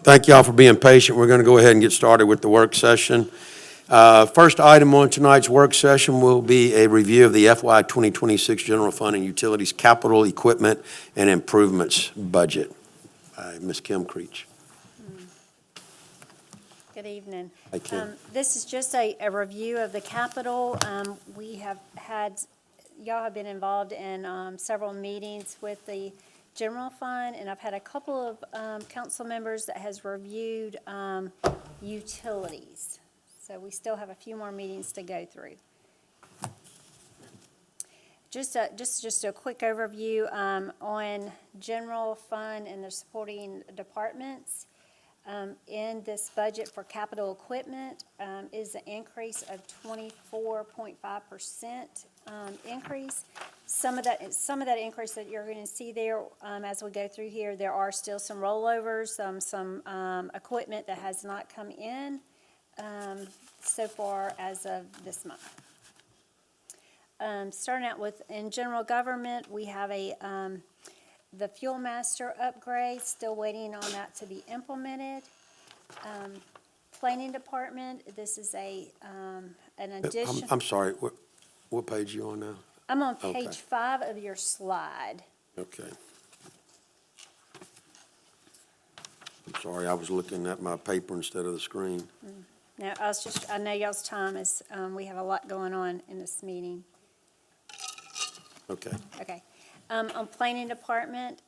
Thank y'all for being patient. We're going to go ahead and get started with the work session. First item on tonight's work session will be a review of the FY 2026 General Fund and Utilities Capital Equipment and Improvements Budget by Ms. Kim Creech. Good evening. Hi, Kim. This is just a review of the capital. Y'all have been involved in several meetings with the general fund, and I've had a couple of council members that has reviewed utilities. So we still have a few more meetings to go through. Just a quick overview on general fund and the supporting departments. In this budget for capital equipment is an increase of 24.5% increase. Some of that increase that you're going to see there as we go through here, there are still some rollovers, some equipment that has not come in so far as of this month. Starting out with in general government, we have the Fuel Master upgrade, still waiting on that to be implemented. Planning Department, this is an addition. I'm sorry, what page are you on now? I'm on page 5 of your slide. Okay. I'm sorry, I was looking at my paper instead of the screen. No, I know y'all's time is, we have a lot going on in this meeting. Okay. Okay. On Planning Department,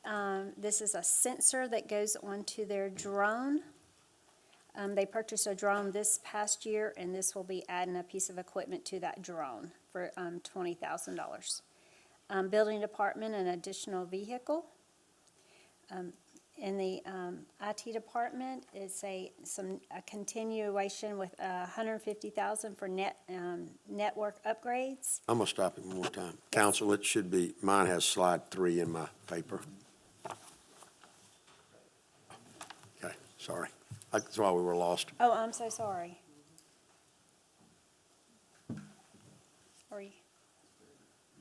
this is a sensor that goes onto their drone. They purchased a drone this past year, and this will be adding a piece of equipment to that drone for $20,000. Building Department, an additional vehicle. In the IT Department, it's a continuation with $150,000 for network upgrades. I'm going to stop it one more time. Council, it should be, mine has slide 3 in my paper. Okay, sorry. That's why we were lost. Oh, I'm so sorry.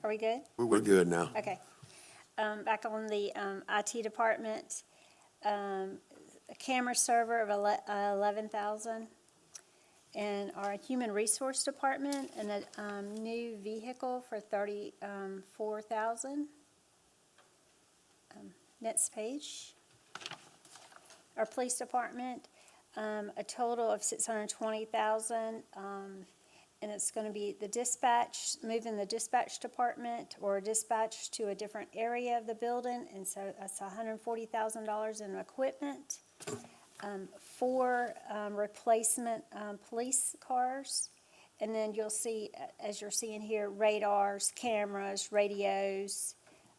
Are we good? We're good now. Okay. Back on the IT Department, a camera server of $11,000. And our Human Resource Department, and a new vehicle for $34,000. Next page. Our Police Department, a total of $620,000, and it's going to be the dispatch, moving the dispatch department or dispatch to a different area of the building, and so that's $140,000 in equipment. 4 replacement police cars, and then you'll see, as you're seeing here, radars, cameras, radios,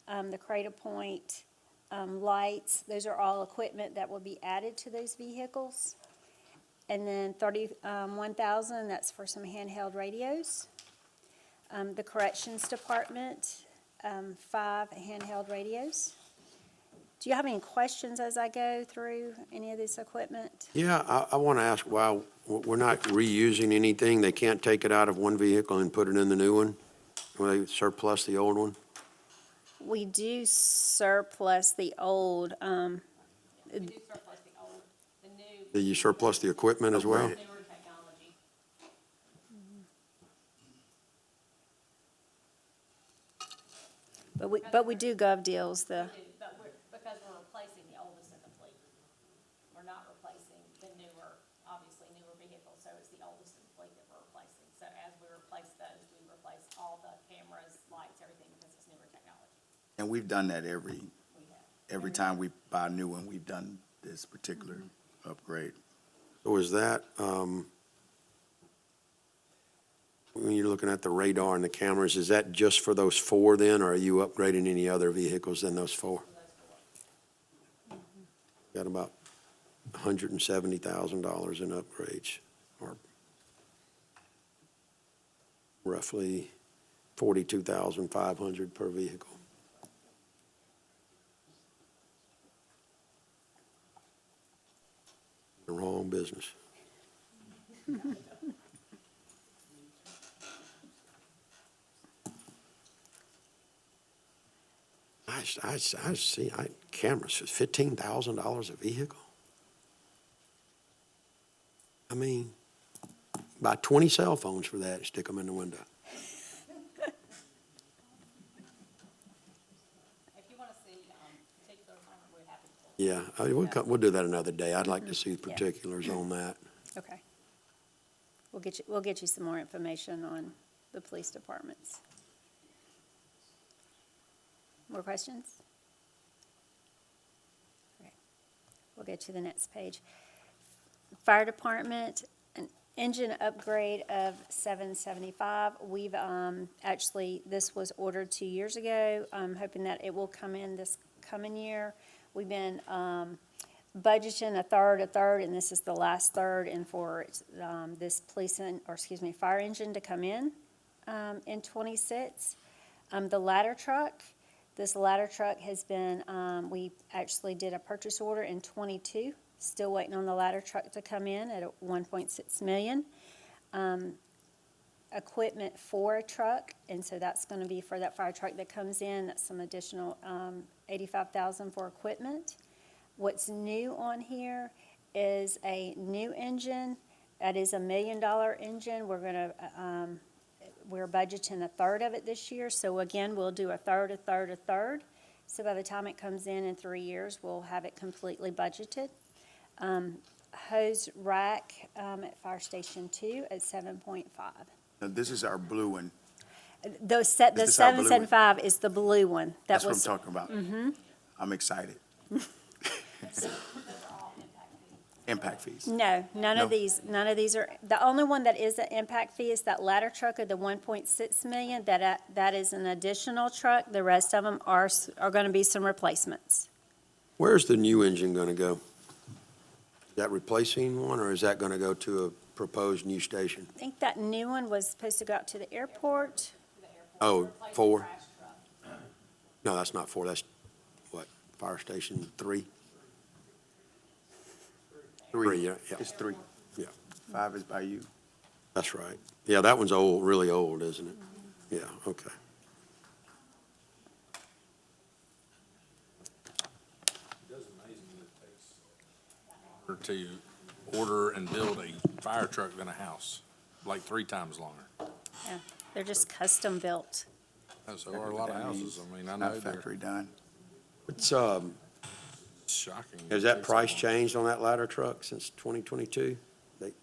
the Cradle Point, lights. Those are all equipment that will be added to those vehicles. And then $31,000, that's for some handheld radios. The Corrections Department, 5 handheld radios. Do you have any questions as I go through any of this equipment? Yeah, I want to ask why we're not reusing anything. They can't take it out of one vehicle and put it in the new one? Will they surplus the old one? We do surplus the old. We do surplus the old, the new. Do you surplus the equipment as well? Newer technology. But we do gov deals. Because we're replacing the oldest in the fleet. We're not replacing the obviously newer vehicles, so it's the oldest in the fleet that we're replacing. So as we replace those, we replace all the cameras, lights, everything, because it's newer technology. And we've done that every time we buy a new one, we've done this particular upgrade. So is that, when you're looking at the radar and the cameras, is that just for those 4 then, or are you upgrading any other vehicles than those 4? Got about $170,000 in upgrades, or roughly $42,500 per vehicle. The wrong business. I see, cameras, $15,000 a vehicle? I mean, buy 20 cell phones for that and stick them in the window. If you wanna see, particulars on it, we're happy to. Yeah, we'll do that another day. I'd like to see the particulars on that. Okay. We'll get you some more information on the police departments. More questions? Okay. We'll get to the next page. Fire department, an engine upgrade of $775. We've, actually, this was ordered 2 years ago. I'm hoping that it will come in this coming year. We've been, budgeting a third, and this is the last third, and for, this fire engine to come in 26. The ladder truck, this ladder truck has been, we actually did a purchase order in 22, still waiting on the ladder truck to come in at 1.6 million. Equipment for a truck, and so that's gonna be for that fire truck that comes in, that's some additional, 85,000 for equipment. What's new on here is a new engine, that is $1 million engine, we're budgeting a third of it this year, so again, we'll do a third. So by the time it comes in 3 years, we'll have it completely budgeted. Hose rack, at Fire Station 2 at 7.5. Now, this is our blue one. The Is this our blue one? 775 is the blue one. That's what I'm talking about. I'm excited. Impact fees. No, none No? of these are, the only one that is an impact fee is that ladder truck of the 1.6 million, that is an additional truck. The rest of them are gonna be some replacements. Where's the new engine gonna go? Is that replacing one, or is that gonna go to a proposed new station? I think that new one was supposed to go out to the airport. Oh, Replace the 4? trash truck. No, that's not 4, that's what, Fire Station 3? 3, yeah, It's 3. Yeah. 5 is by you. That's right. Yeah, that one's old, really old, isn't it? Yeah, okay. To order and build a fire truck than a house, like 3 times longer. Yeah, they're just custom built. So are a lot of houses. I mean, I know Not they're factory done. It's, shocking. has that price changed on that ladder truck since 2022?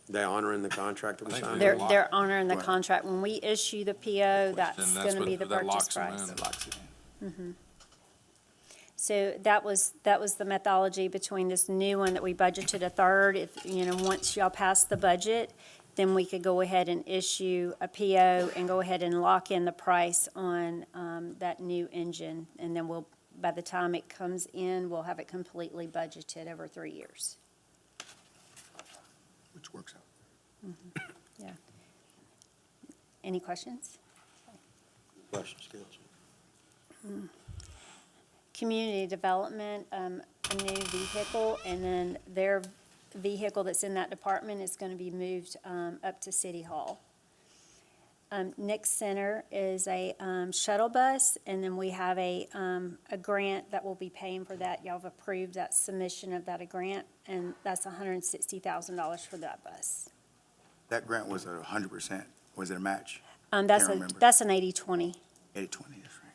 They honoring the contract that we I think signed? they're They're honoring the Right. contract. When we issue the PO, that's And gonna be the that purchase locks them price. in. That locks it in. So that was the methodology between this new one that we budgeted a third. If, once y'all pass the budget, then we could go ahead and issue a PO and go ahead and lock in the price on, that new engine. And then by the time it comes in, we'll have it completely budgeted over 3 years. Which works out. Yeah. Any questions? Questions, Council? Community development, a new vehicle, and then their vehicle that's in that department is gonna be moved, up to City Hall. Nick Center is a, shuttle bus, and then we have a grant that will be paying for that. Y'all have approved that submission of that grant, and that's $160,000 for that bus. That grant was 100%. Was it a match? That's Can't remember. that's an 80-20. 80/20, that's right.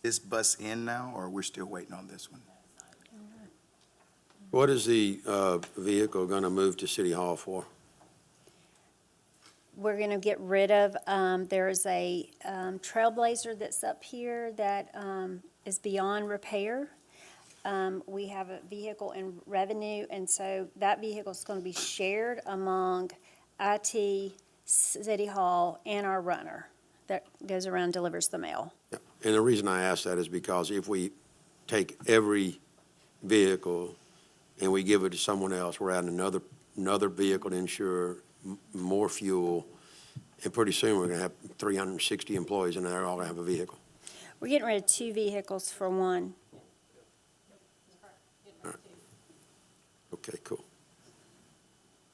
Is this bus in now, or we're still waiting on this one? What is the vehicle gonna move to City Hall for? We're gonna get rid of, there's a Trailblazer that's up here that is beyond repair. We have a vehicle in revenue, and so that vehicle's gonna be shared among IT, City Hall, and our runner that goes around and delivers the mail. Yeah. And the reason I ask that is because if we take every vehicle and we give it to someone else, we're adding another vehicle to insure, more fuel, and pretty soon we're gonna have 360 employees, and they're all gonna have a vehicle. We're getting rid of 2 vehicles for 1. Okay, cool.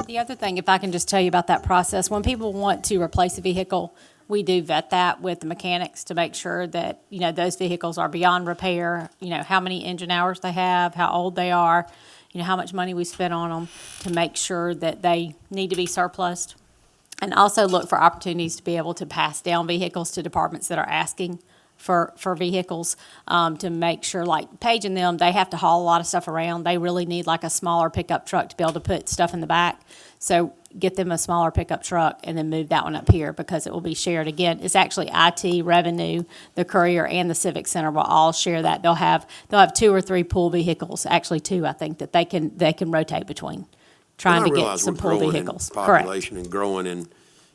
The other thing, if I can just tell you about that process, when people want to replace a vehicle, we do vet that with the mechanics to make sure that, those vehicles are beyond repair, how many engine hours they have, how old they are. how much money we spent on them to make sure that they need to be surplused. And also look for opportunities to be able to pass down vehicles to departments that are asking for vehicles, to make sure, like Paige and them, they have to haul a lot of stuff around. They really need like a smaller pickup truck to be able to put stuff in the back. So get them a smaller pickup truck and then move that one up here because it will be shared. Again, it's actually IT, revenue, the courier, and the civic center will all share that. They'll have 2 or 3 pool vehicles, actually 2, I think, that they can rotate between, trying And to I get realize some we're pool growing in vehicles. Correct. population and growing in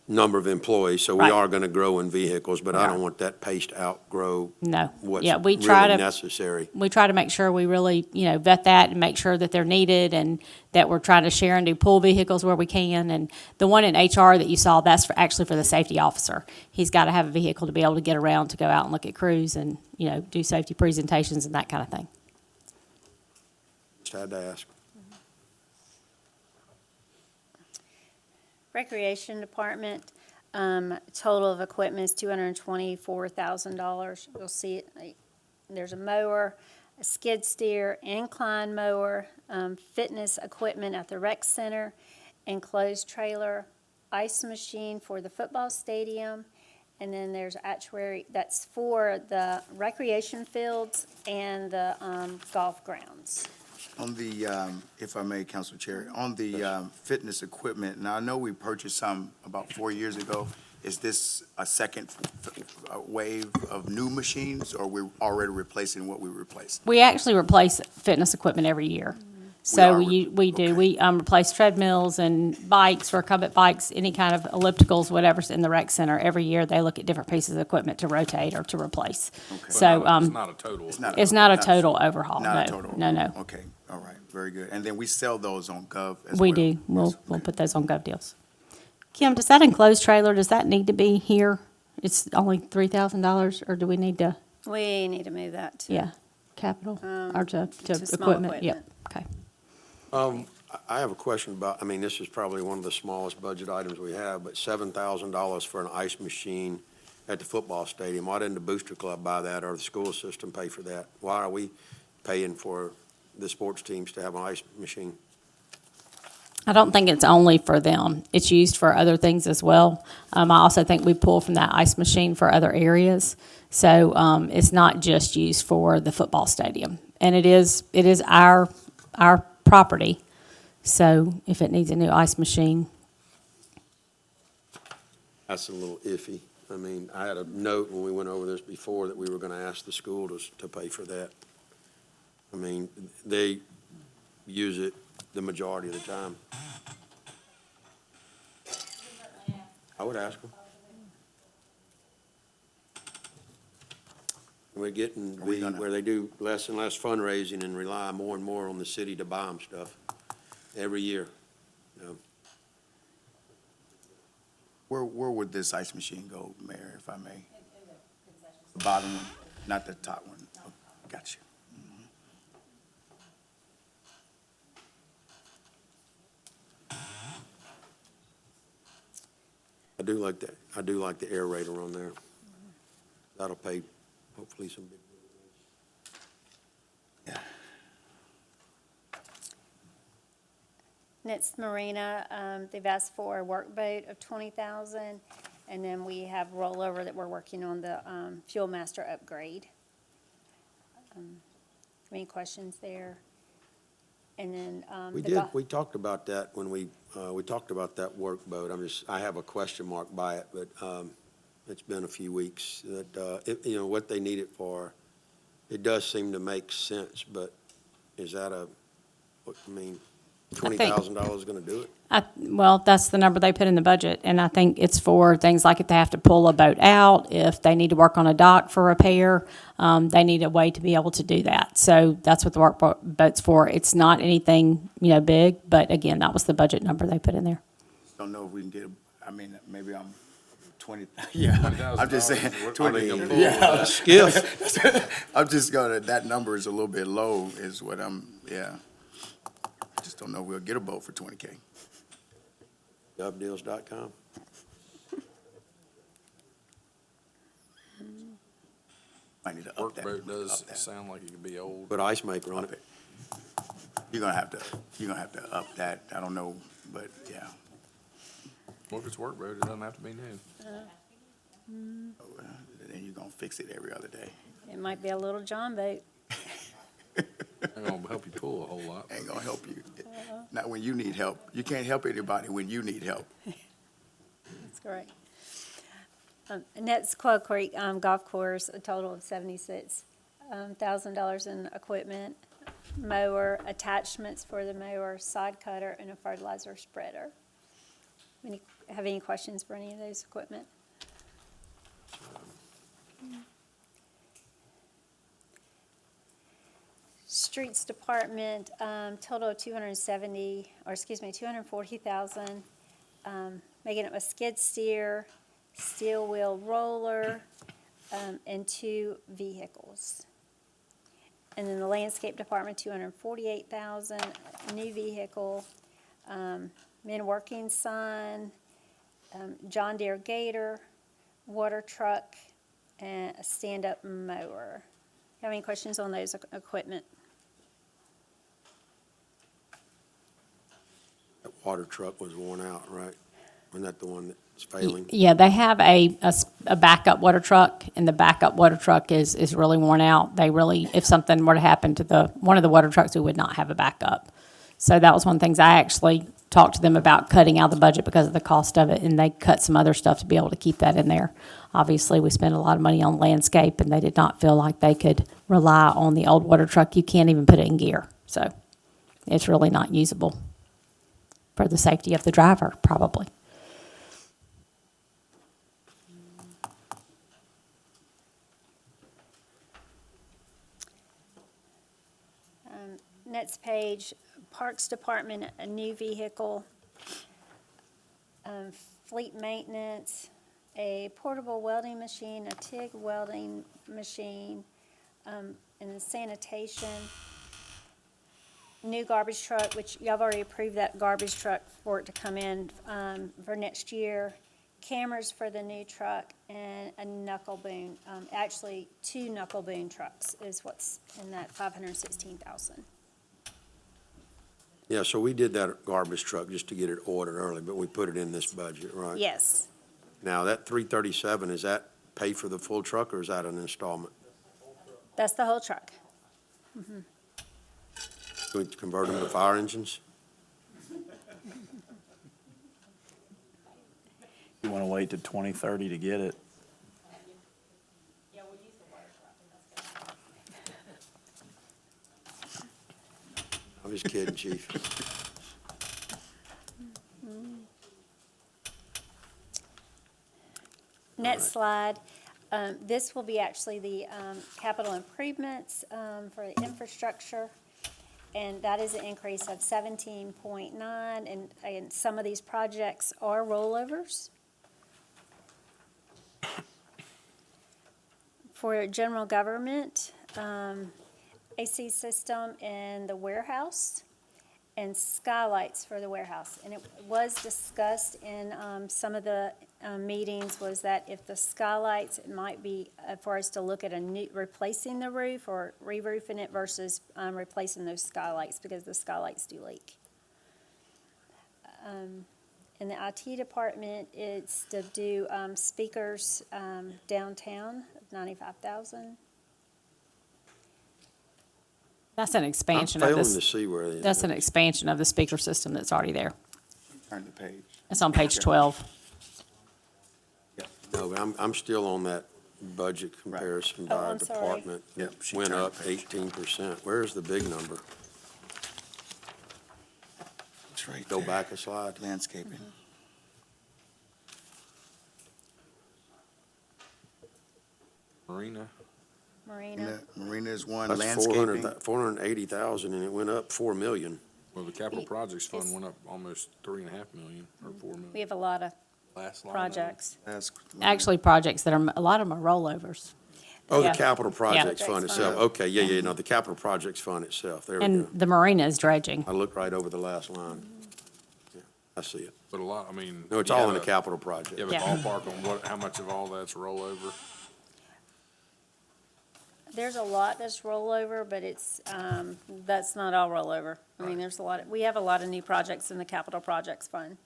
number of employees, so we Right. are gonna grow in vehicles, but I Right. don't want that pace to outgrow No. what's Yeah, we really try to. necessary. We try to make sure we really, vet that and make sure that they're needed and that we're trying to share and do pool vehicles where we can. And the one in HR that you saw, that's actually for the safety officer. He's got to have a vehicle to be able to get around to go out and look at crews and, do safety presentations and that kind of thing. Just had to ask. Recreation Department, total of equipment is $224,000. You'll see it, there's a mower, a skid steer, incline mower, fitness equipment at the rec center, enclosed trailer, ice machine for the football stadium, and then there's actuary, that's for the recreation fields and the golf grounds. On the, if I may, Council Chair, on the fitness equipment, now I know we purchased some about 4 years ago. Is this a second wave of new machines, or we're already replacing what we replaced? We actually replace fitness equipment every year. So are we do. okay. We replace treadmills and bikes, recumbent bikes, any kind of ellipticals, whatever's in the rec center. Every year, they look at different pieces of equipment to rotate or to replace. Okay. So It's not a total. it's not a total overhaul, Not a no. total? No. Okay, all right, very good. And then we sell those on Gov as well? We do. We'll Yes, okay. put those on Gov Deals. Kim, does that enclosed trailer, does that need to be here? It's only $3,000, or do we need to, We need to move that to. capital, or to small equipment? Yep, equipment. okay. I have a question about, this is probably one of the smallest budget items we have, but $7,000 for an ice machine at the football stadium. Why didn't the Booster Club buy that or the school system pay for that? Why are we paying for the sports teams to have an ice machine? I don't think it's only for them. It's used for other things as well. I also think we pull from that ice machine for other areas. So it's not just used for the football stadium. And it is our property. So if it needs a new ice machine, That's a little iffy. I had a note when we went over this before that we were going to ask the school to pay for that. They use it the majority of the time. I would ask them. We're getting where they do less and less fundraising and rely more and more on the city to buy them stuff every year. Where would this ice machine go, Mayor, if I may? The bottom one, not the top one? Oh, gotcha. I do like the aerator on there. That'll pay hopefully some big. Yeah. Nitz Marina, they've asked for a workboat of $20,000, and then we have rollover that we're working on the Fuel Master upgrade. Any questions there? And then We talked about that when we talked about that workboat. I have a question mark by it, but it's been a few weeks that, what they need it for, it does seem to make sense, but is that $20,000 going to do it? well, that's the number they put in the budget. And I think it's for things like if they have to pull a boat out, if they need to work on a dock for repair, they need a way to be able to do that. So that's what the workboat's for. It's not anything, big, but again, that was the budget number they put in there. Don't know if we can get, maybe I'm 20, yeah, I'm just saying. Are they gonna pull Yeah. Skiff. I'm just that number is a little bit low is what I just don't know if we'll get a boat for $20K. GovDeals.com. Might need to up that. Workboat does up that. sound like it could be old. Put ice maker on it. You're gonna have to up that, I don't know, but yeah. Well, if it's work road, it doesn't have to be new. Then you're gonna fix it every other day. It might be a little John boat. Ain't gonna help you pull a whole lot. Ain't gonna help you. Not when you need help. You can't help anybody when you need help. That's correct. Next, Quail Creek Golf Course, a total of $76,000 in equipment, mower, attachments for the mower, side cutter, and a fertilizer spreader. Have any questions for any of those equipment? Streets Department, total of 240,000, making up a skid steer, steel wheel roller, and 2 vehicles. And then the Landscape Department, 248,000, new vehicle, men working sign, John Deere Gator, water truck, and a stand-up mower. Have any questions on those equipment? That water truck was worn out, right? Wasn't that the one that's failing? Yeah, they have a backup water truck, and the backup water truck is really worn out. They really, if something were to happen to one of the water trucks, we would not have a backup. So that was one of the things I actually talked to them about cutting out the budget because of the cost of it, and they cut some other stuff to be able to keep that in there. Obviously, we spent a lot of money on landscape, and they did not feel like they could rely on the old water truck. You can't even put it in gear, so it's really not usable for the safety of the driver, probably. Next page, Parks Department, a new vehicle, fleet maintenance, a portable welding machine, a TIG welding machine, and then sanitation, new garbage truck, which y'all have already approved that garbage truck for it to come in for next year, cameras for the new truck, and a knuckle boom. Actually, 2 knuckle boom trucks is what's in that 516,000. Yeah, so we did that garbage truck just to get it ordered early, but we put it in this budget, right? Yes. Now, that 337, is that pay for the full truck, or is that an installment? That's the whole truck. Can we convert them to fire engines? You want to wait to 2030 to get it? Yeah, we'll use the water truck, and that's good. I'm just kidding, chief. Next slide. This will be actually the capital improvements for the infrastructure, and that is an increase of 17.9, and some of these projects are rollovers. For general government, AC system in the warehouse, and skylights for the warehouse. And it was discussed in some of the meetings, was that if the skylights, it might be for us to look at replacing the roof or re-roofing it versus replacing those skylights, because the skylights do leak. In the IT department, it's to do speakers downtown, 95,000. That's an I'm expansion of failing this. to see where it is. That's an expansion of the speaker system that's already there. Turn the page. It's on page 12. No, but I'm still on that budget comparison Oh, by I'm sorry. department. Yep, It she went turned up the page. 18%. Where's the big number? It's right Go there. back a slide. Landscaping. Marina, Marina. Marina is one, That's landscaping. 480,000, and it went up 4 million. well, the capital Ye- projects fund it's- went up almost 3.5 million, or 4 We million. have a lot of Last line. projects. That's- Actually, projects that are, a lot of them are rollovers. Oh, the Yeah. capital projects fund Projects itself. fund. Okay, yeah, no, the capital projects fund itself. There we And go. the marina is dredging. I looked right over the last line. Yeah, I see it. But a lot, I mean. No, it's you all have in the a- capital project. You have a Yeah. ballpark on how much of all that's rollover? there's a lot that's rollover, but it's, that's not all rollover. I mean, there's a lot, we have a lot of new projects in the capital projects fund.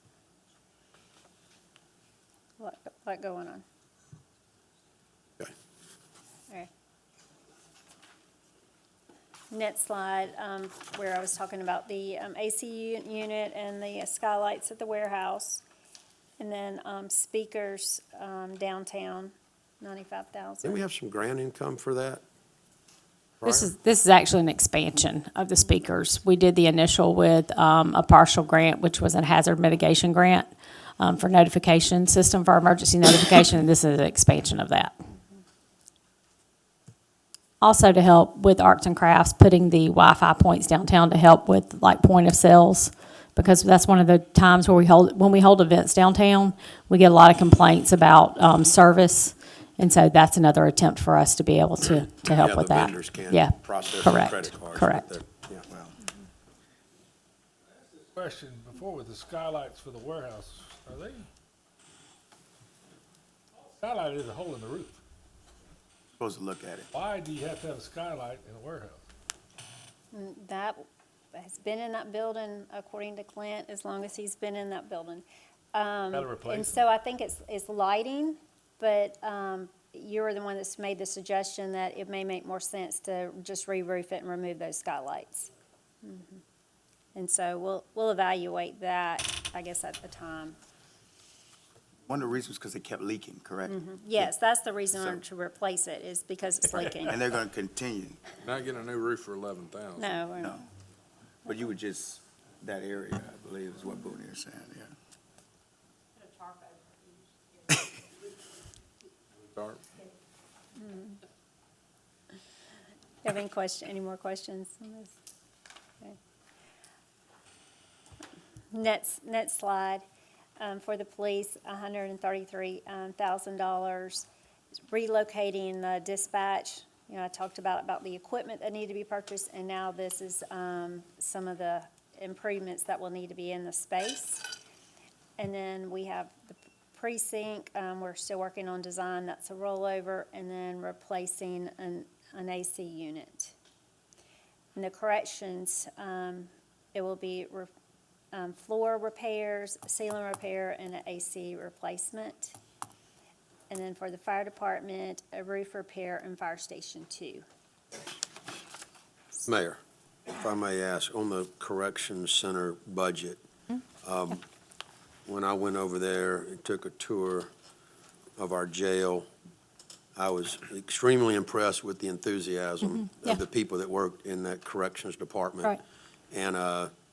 Lot going on. Okay. All right. Next slide, where I was talking about the AC unit and the skylights at the warehouse. And then speakers downtown, 95,000. Didn't we have some grant income for that? This prior? is actually an expansion of the speakers. We did the initial with a partial grant, which was a hazard mitigation grant for notification system for emergency notification, and this is an expansion of that. Also to help with arts and crafts, putting the Wi-Fi points downtown to help with like point of sales, because that's one of the times where when we hold events downtown, we get a lot of complaints about service. And so that's another attempt for us to be able to help with Yeah, the that. vendors can't Yeah, process their correct, credit cards. with correct. their- yeah, well, Question before with the skylights for the warehouse, are they? Skylight is a hole in the roof. Supposed to look at it. Why do you have to have a skylight in a warehouse? That has been in that building, according to Clint, as long as he's been in that building. Gotta replace And it. so I think it's lighting, but you're the one that's made the suggestion that it may make more sense to just re-roof it and remove those skylights. And so we'll evaluate that, I guess, at the time. One of the reasons because they kept leaking, correct? Yes, that's the reason So- to replace it, is because it's leaking. And they're gonna continue. Not getting a new roof for 11,000. No, we're- No. But you would just, that area, I believe, is what Boone is saying, yeah. Put a tarp over it. Start. You have any more questions on this? Okay. Next slide, for the police, $133,000. Relocating the dispatch, you know, I talked about the equipment that need to be purchased, and now this is some of the improvements that will need to be in the space. And then we have the precinct, we're still working on design, that's a rollover, and then replacing an AC unit. In the corrections, it will be floor repairs, ceiling repair, and an AC replacement. And then for the fire department, a roof repair and fire station 2. Mayor, if I may ask, on the corrections center budget, when I went over there and took a tour of our jail, I was extremely impressed with the enthusiasm yeah. of the people that worked in that corrections department. Right. And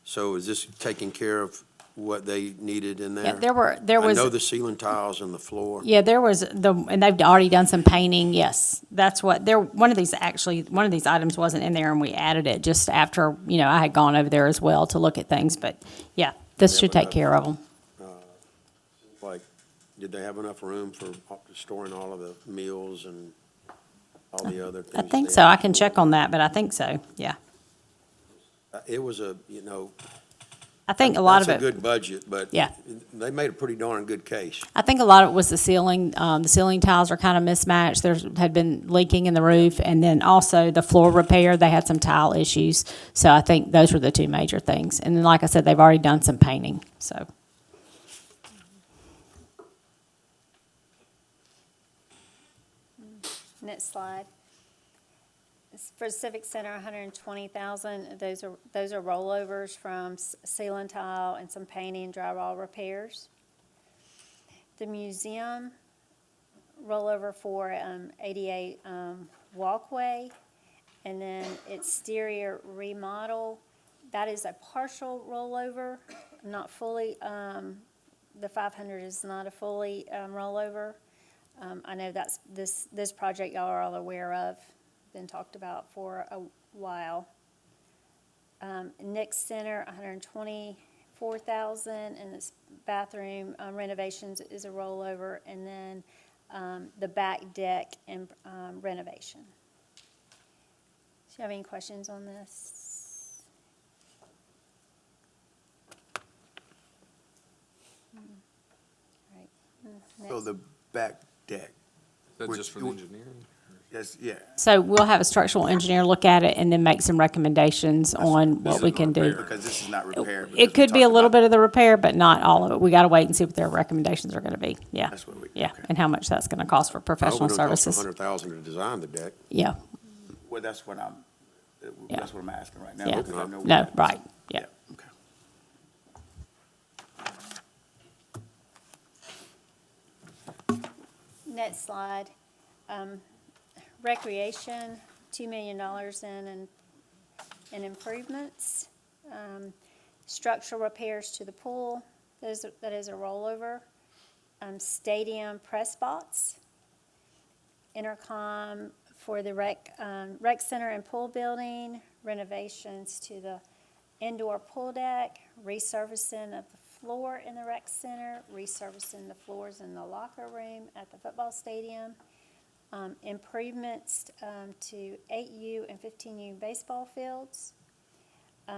so is this taking care of what they needed in there? Yeah, there I was. know the ceiling tiles and the floor. Yeah, there was and they've already done some painting, yes. That's what, one of these items wasn't in there and we added it just after, I had gone over there as well to look at things, but yeah, this Yeah, should but take care of them. Like, did they have enough room for storing all of the meals and all the other things? I that think they so, had I can check on that, but I think so, yeah. It was I think a lot of that's a it, good budget, but Yeah. they made a pretty darn good case. I think a lot of it was the ceiling. The ceiling tiles are kind of mismatched. There had been leaking in the roof, and then also the floor repair, they had some tile issues. So I think those were the two major things. And then, like I said, they've already done some painting, so. Next slide. For Civic Center, 120,000. Those are rollovers from ceiling tile and some painting, drywall repairs. The museum, rollover for ADA walkway, and then exterior remodel. That is a partial rollover, not fully. The 500 is not a fully rollover. I know that's this project y'all are all aware of, been talked about for a while. Nick Center, 124,000, and this bathroom renovations is a rollover, and then the back deck and renovation. Do you have any questions on this? All right. So Next. the back deck, Is that Which- just for the engineering? Yes, yeah. So we'll have a structural engineer look at it and then make some recommendations on This what is we can do. Because this is not repaired. It could be a little bit of the repair, but not all of it. We gotta wait and see what their recommendations are gonna be, yeah. That's what we- Yeah, okay. and how much that's gonna cost for professional services. $100,000 to design the deck. Yeah, Well, that's what I'm asking right now. yeah, because I know we no, have- right, yeah. Okay. Next slide. Recreation, $2 million in improvements. Structural repairs to the pool, that is a rollover. Stadium press box. Intercom for the rec center and pool building, renovations to the indoor pool deck, resurfacing of the floor in the rec center, resurfacing the floors in the locker room at the football stadium, improvements to 8U and 15U baseball fields,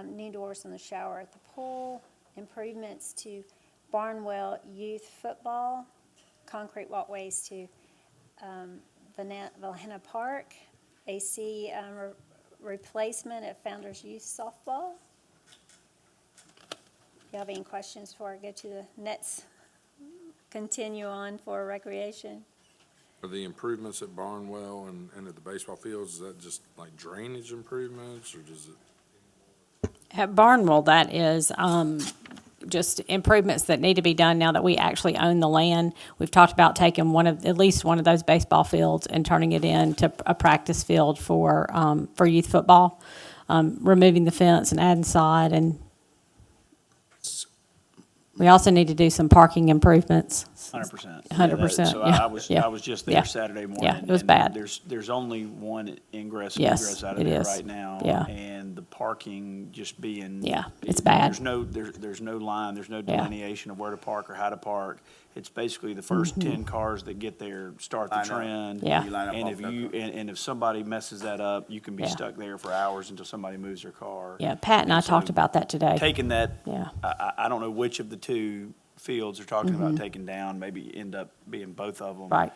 new doors in the shower at the pool, improvements to Barnwell Youth Football, concrete walkways to Valhalla Park, AC replacement at Founders Youth Softball. You have any questions before I go to the next, continue on for recreation? For the improvements at Barnwell and at the baseball fields, is that just like drainage improvements, or does it? At Barnwell, that is, just improvements that need to be done now that we actually own the land. We've talked about taking at least one of those baseball fields and turning it into a practice field for youth football. Removing the fence and adding sod, and we also need to do some parking improvements. 100%. 100%, So yeah, I was just yeah. there Saturday morning. Yeah, it was and bad. There's only one ingress and Yes, egress out it of there is. right now. Yeah. And the parking just being. Yeah, it's bad. There's no line, there's no Yeah. delineation of where to park or how to park. It's basically the first 10 cars that get there start the Line up. trend. Mm-hmm. Yeah. You line up And off if that you, car. and if somebody messes that up, you can be Yeah. stuck there for hours until somebody moves their car. Yeah, Pat and I And so talked about that today. Taking that, Yeah. I don't know which of the two fields they're talking about taking down, maybe end up being both of them. Right.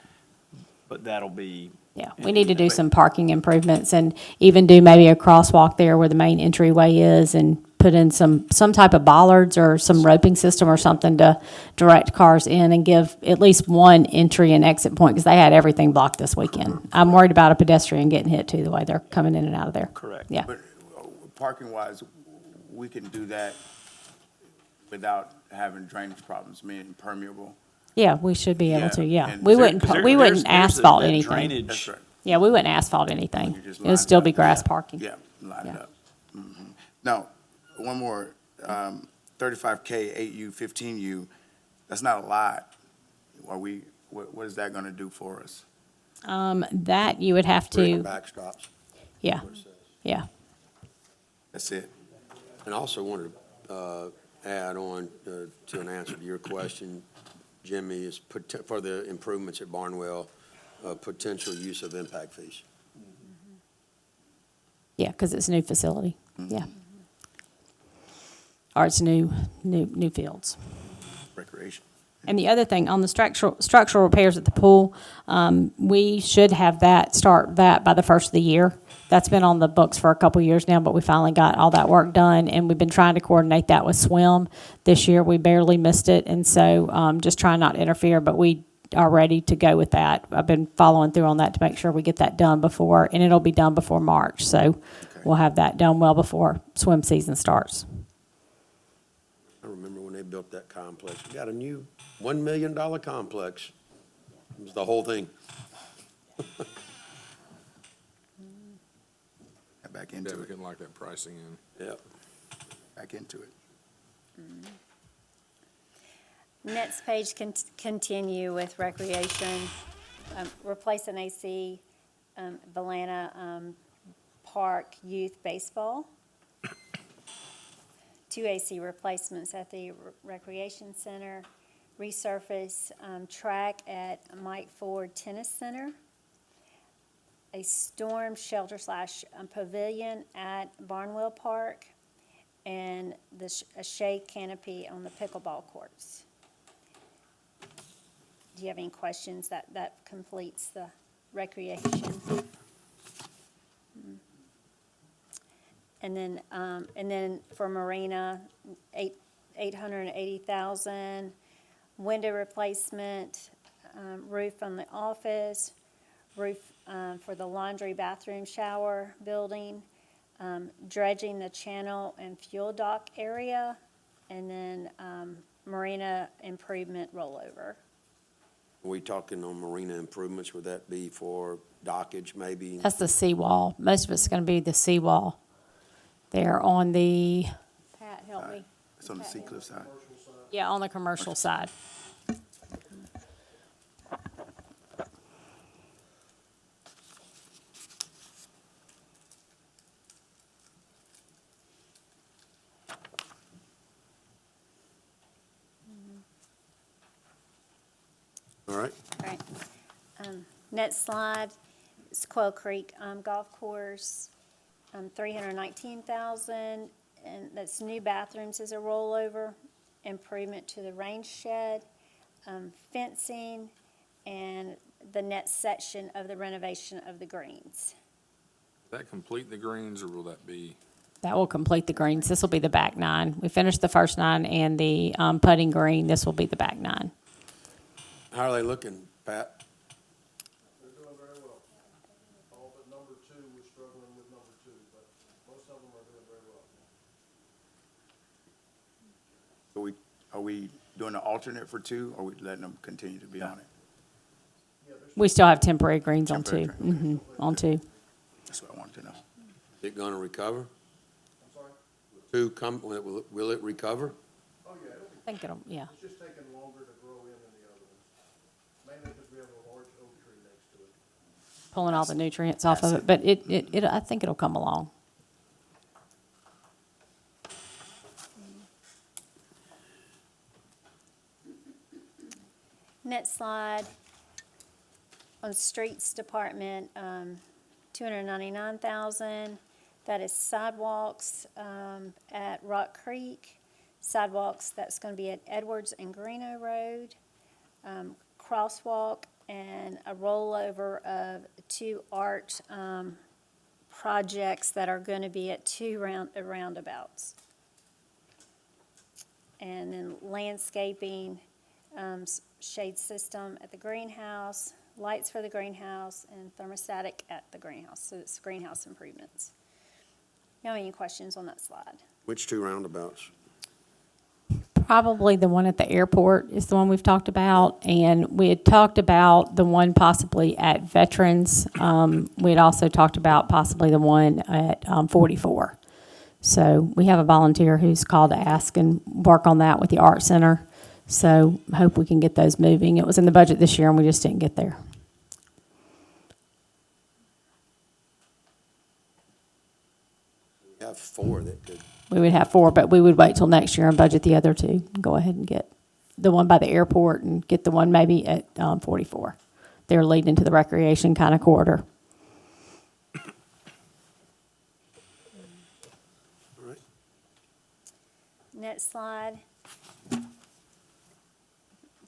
But that'll be. Yeah, we need to do some parking improvements and even do maybe a crosswalk there where the main entryway is and put in some type of bollards or some roping system or something to direct cars in and give at least one entry and exit point, because they had everything blocked this weekend. I'm worried about a pedestrian getting hit too, the way they're coming in and out of there. Correct. Yeah, But parking wise, we can do that without having drainage problems, meaning permeable. yeah, we should be able to, Yeah, yeah. and We there- wouldn't, 'Cause we wouldn't there's asphalt that anything. drainage. That's right. Yeah, we wouldn't asphalt anything. You just It would line still it be up. grass Yeah. parking. Yeah, line it Yeah. up. Now, one more, 35K, 8U, 15U, that's not a lot. What is that gonna do for us? That you would have Bring to, backstops. yeah, yeah. That's it. And I also wanted to add on to an answer to your question, Jimmy, is for the improvements at Barnwell, potential use of impact fees. Yeah, because it's a new facility, yeah. Or it's new fields. Recreation. And the other thing, on the structural repairs at the pool, we should have start that by the first of the year. That's been on the books for a couple of years now, but we finally got all that work done, and we've been trying to coordinate that with swim. This year, we barely missed it, and so just trying not to interfere, but we are ready to go with that. I've been following through on that to make sure we get that done before, and it'll be done before March, so we'll have that done well before swim season starts. I remember when they built that complex. We got a new $1 million complex. It was the whole thing. Back Yeah, into we it, can lock that pricing in. Yep. back into it. Next page continue with recreation, replace an AC, Valhalla Park Youth Baseball. 2 AC replacements at the Recreation Center, resurface track at Mike Ford Tennis Center, a storm shelter / pavilion at Barnwell Park, and a shade canopy on the pickleball courts. Do you have any questions? That completes the recreation. And then for Marina, 880,000, window replacement, roof on the office, roof for the laundry, bathroom, shower building, dredging the channel and fuel dock area, and then marina improvement rollover. Are we talking on marina improvements? Would that be for dockage maybe? That's the seawall. Most of it's gonna be the seawall. They're on the, Pat, help me. It's on the Sea Cliff side. Yeah, on the commercial side. All right. Right. Next slide is Quail Creek Golf Course, 319,000, and that's new bathrooms as a rollover, improvement to the range shed, fencing, and the next section of the renovation of the greens. That complete the greens, or will that be? That will complete the greens. This will be the back nine. We finished the first nine and the putting green. This will be the back nine. How are they looking, Pat? They're doing very well. All but number two, we're struggling with number two, but most of them are doing very well. Are we doing an alternate for two, or are we letting them continue to be on it? We still have temporary greens on Temporary two. green. On two. That's what I wanted to know. Is it gonna recover? I'm sorry? Will it recover? Oh, yeah, it'll be, I think it'll, yeah. it's just taking longer to grow in than the other ones. Mainly because we have a large oak tree next to it. Pulling all the nutrients off of it, but it, I think it'll come along. Next slide, on Streets Department, 299,000. That is sidewalks at Rock Creek, sidewalks that's going to be at Edwards and Greeno Road, crosswalk, and a rollover of two art projects that are going to be at two roundabouts. And then landscaping, shade system at the greenhouse, lights for the greenhouse, and thermostatic at the greenhouse. So it's greenhouse improvements. You have any questions on that slide? Which two roundabouts? Probably the one at the airport is the one we've talked about, and we had talked about the one possibly at Veterans. We had also talked about possibly the one at 44. So we have a volunteer who's called to ask and work on that with the Art Center. So hope we can get those moving. It was in the budget this year, and we just didn't get there. We have four that could. We would have 4, but we would wait till next year and budget the other 2. Go ahead and get the one by the airport and get the one maybe at 44. They're leading into the recreation kind of corridor. All right. Next slide.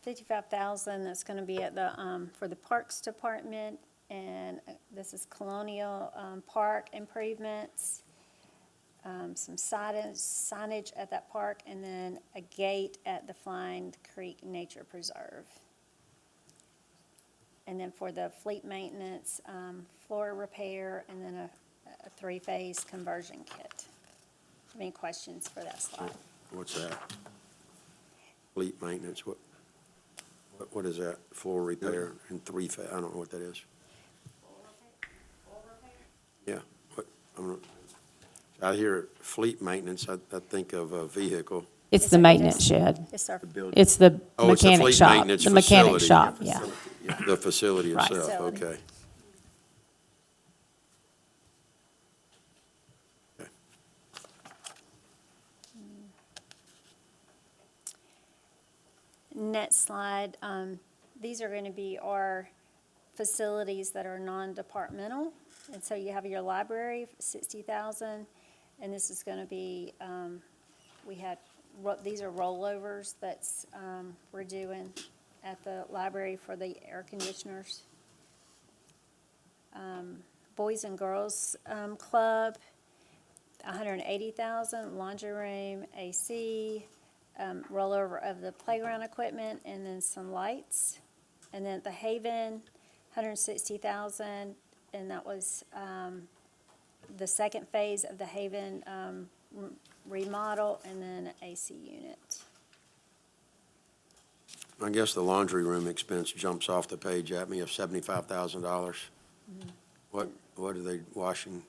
55,000, that's going to be at the, for the Parks Department, and this is Colonial Park improvements, some signage at that park, and then a gate at the Flying Creek Nature Preserve. And then for the fleet maintenance, floor repair, and then a 3-phase conversion kit. Any questions for that slide? What's that? Fleet maintenance, what is that? Floor repair and I don't know what that is. Yeah, I hear fleet maintenance, I think of a vehicle. It's the maintenance shed. Yes, sir. It's the Oh, it's a mechanic fleet shop. maintenance The mechanic facility. shop, yeah. The facility Right. itself, Facility. okay. Okay. Next slide, these are going to be our facilities that are non-departmental. And so you have your library, 60,000, and this is going to be, these are rollovers that's, we're doing at the library for the air conditioners. Boys and Girls Club, $180,000, laundry room, AC, rollover of the playground equipment, and then some lights. And then at the Haven, $160,000, and that was the second phase of the Haven remodel, and then an AC unit. I guess the laundry room expense jumps off the page at me of $75,000. What are they washing?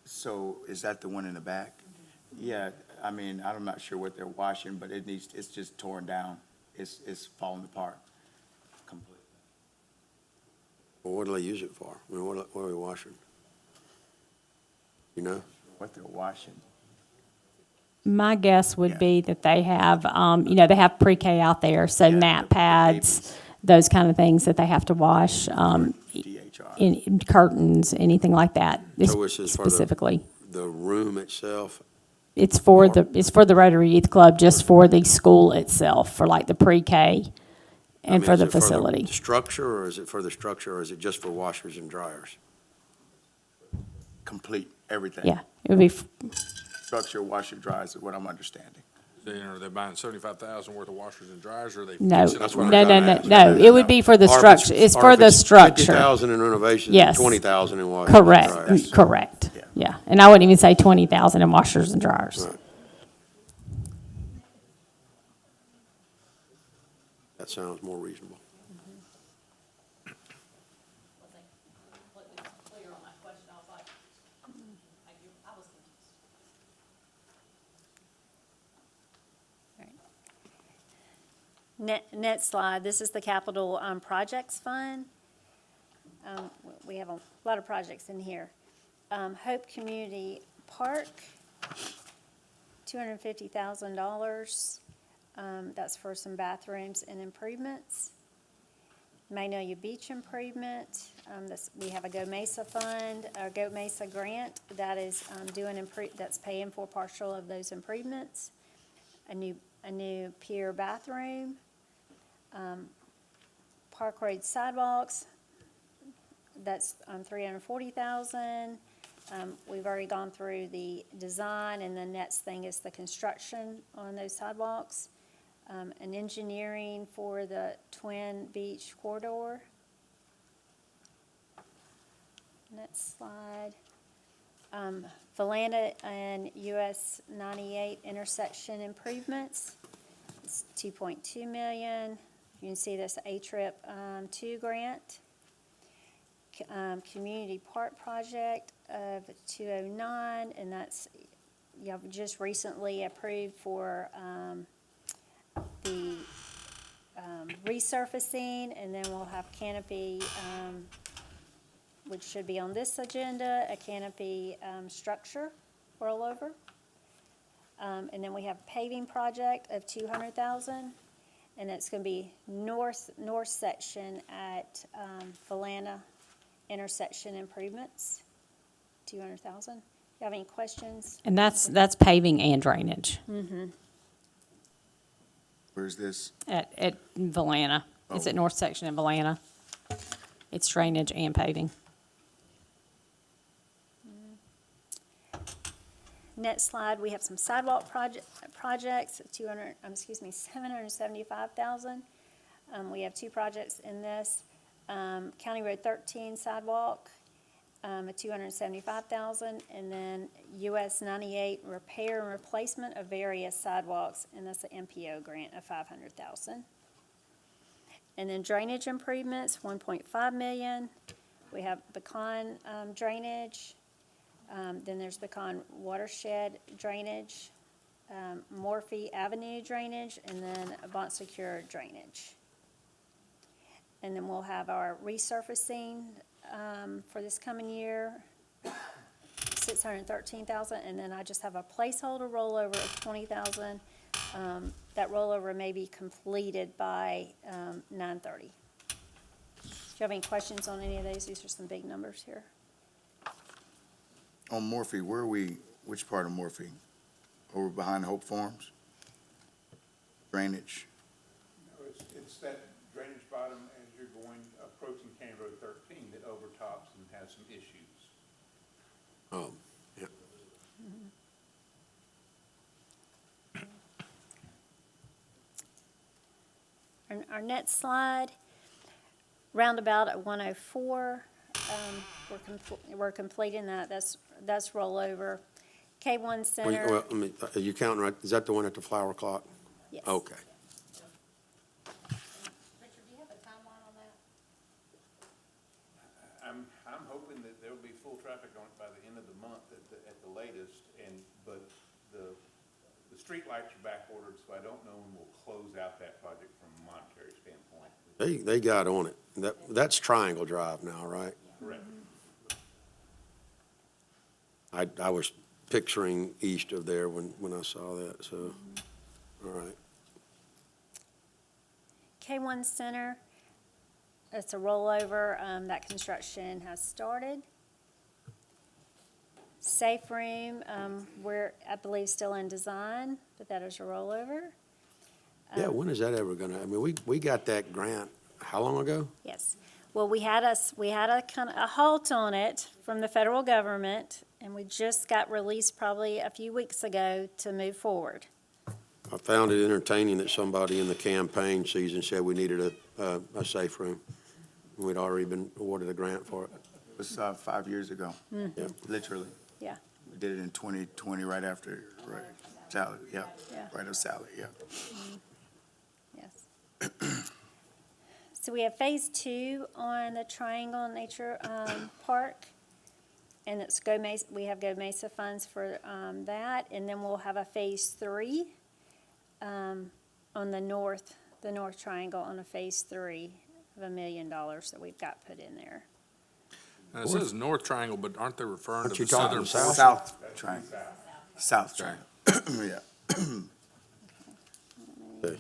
So is that the one in the back? Yeah, I mean, I'm not sure what they're washing, but it's just torn down. It's falling apart completely. Well, what do they use it for? I mean, what are they washing? You know? What they're washing. My guess would Yeah. be that they have, they have pre-K out there, so Yeah, nap the pads, babies. those kind of things that they have to wash, DHR. in curtains, anything like that, So this is for the- specifically. The room itself? It's for the Rotary Youth Club, just for the school itself, for like the pre-K I mean, and for is the it facility. Structure, or is it for the structure, or is it just for washers and dryers? Complete, everything. Yeah, it would be, Structure, washer, dryers is what I'm understanding. Are they buying 75,000 worth of washers and dryers, or are they no, fixing That's up what what I'm no, they're no, trying no, to ask. no, it would be for the Or if structure, it's or for if the structure. 50,000 in renovations and Yes. 20,000 in washers and dryers. Correct, correct, Yeah. yeah, and I wouldn't even say 20,000 in washers and dryers. Right. That sounds more reasonable. Wasn't completely clear on that question. I was like, I was confused. Next slide, this is the capital projects fund. We have a lot of projects in here. Hope Community Park, $250,000. That's for some bathrooms and improvements. Magnolia Beach improvement, we have a Go Mesa fund, a Go Mesa grant that is that's paying for partial of those improvements. A new pier bathroom. Park Road sidewalks, that's $340,000. We've already gone through the design, and the next thing is the construction on those sidewalks. An engineering for the Twin Beach corridor. Next slide. Valanda and US 98 intersection improvements. It's $2.2 million. You can see this A-Trip 2 grant. Community Park project of 209, and that's, just recently approved for the resurfacing, and then we'll have canopy, which should be on this agenda, a canopy structure rollover. And then we have a paving project of $200,000, and it's gonna be north section at Valana intersection improvements, $200,000. You have any questions? And that's paving and drainage Where's this? at Valana. It's at north section in Valana. It's drainage and paving. Next slide, we have some sidewalk projects, $775,000. We have two projects in this. County Road 13 sidewalk, at $275,000, and then US 98 repair and replacement of various sidewalks, and that's an MPO grant of $500,000. And then drainage improvements, $1.5 million. We have Pecan drainage. Then there's Pecan watershed drainage, Morphe Avenue drainage, and then Bon Secure drainage. And then we'll have our resurfacing for this coming year, $613,000, and then I just have a placeholder rollover of $20,000. That rollover may be completed by 9:30. Do you have any questions on any of these? These are some big numbers here. On Morphe, which part of Morphe? Over behind Hope Farms? Drainage? No, it's that drainage bottom as you're approaching County Road Yeah. Our next slide, roundabout at 104, we're completing that, that's rollover. K1 Center, Well, are you counting right, is that the one at the flower clock? yes. Okay. Richard, do you have a timeline on that? I'm hoping that there'll be full traffic on it by the end of the month at the latest, but the streetlights are back ordered, so I don't know when we'll close out that project from a monetary standpoint. They got on it. That's Triangle Drive now, right? Correct. I was picturing east of there when I saw that, so, all right. K1 Center, it's a rollover, that construction has started. Safe Room, we're, I believe, still in design, but that is a rollover. Yeah, when is that ever gonna, I mean, we got that grant, how long ago? Yes. Well, we had a kind of a halt on it from the federal government, and we just got released probably a few weeks ago to move forward. I found it entertaining that somebody in the campaign season said we needed a safe room. We'd already been awarded a grant for it. It was 5 years ago, Yeah. literally. Yeah, We did it in 2020, right after, salad, yeah, Yeah. right of salad, yeah. yes. So we have phase 2 on the Triangle Nature Park, and it's we have Go Mesa funds for that, and then we'll have a phase 3 on the North Triangle on a phase 3 of $1 million that we've got put in there. Now, it says North Triangle, but aren't they referring Aren't to you the talking southern south? portion? South triangle. South triangle, yeah. Okay.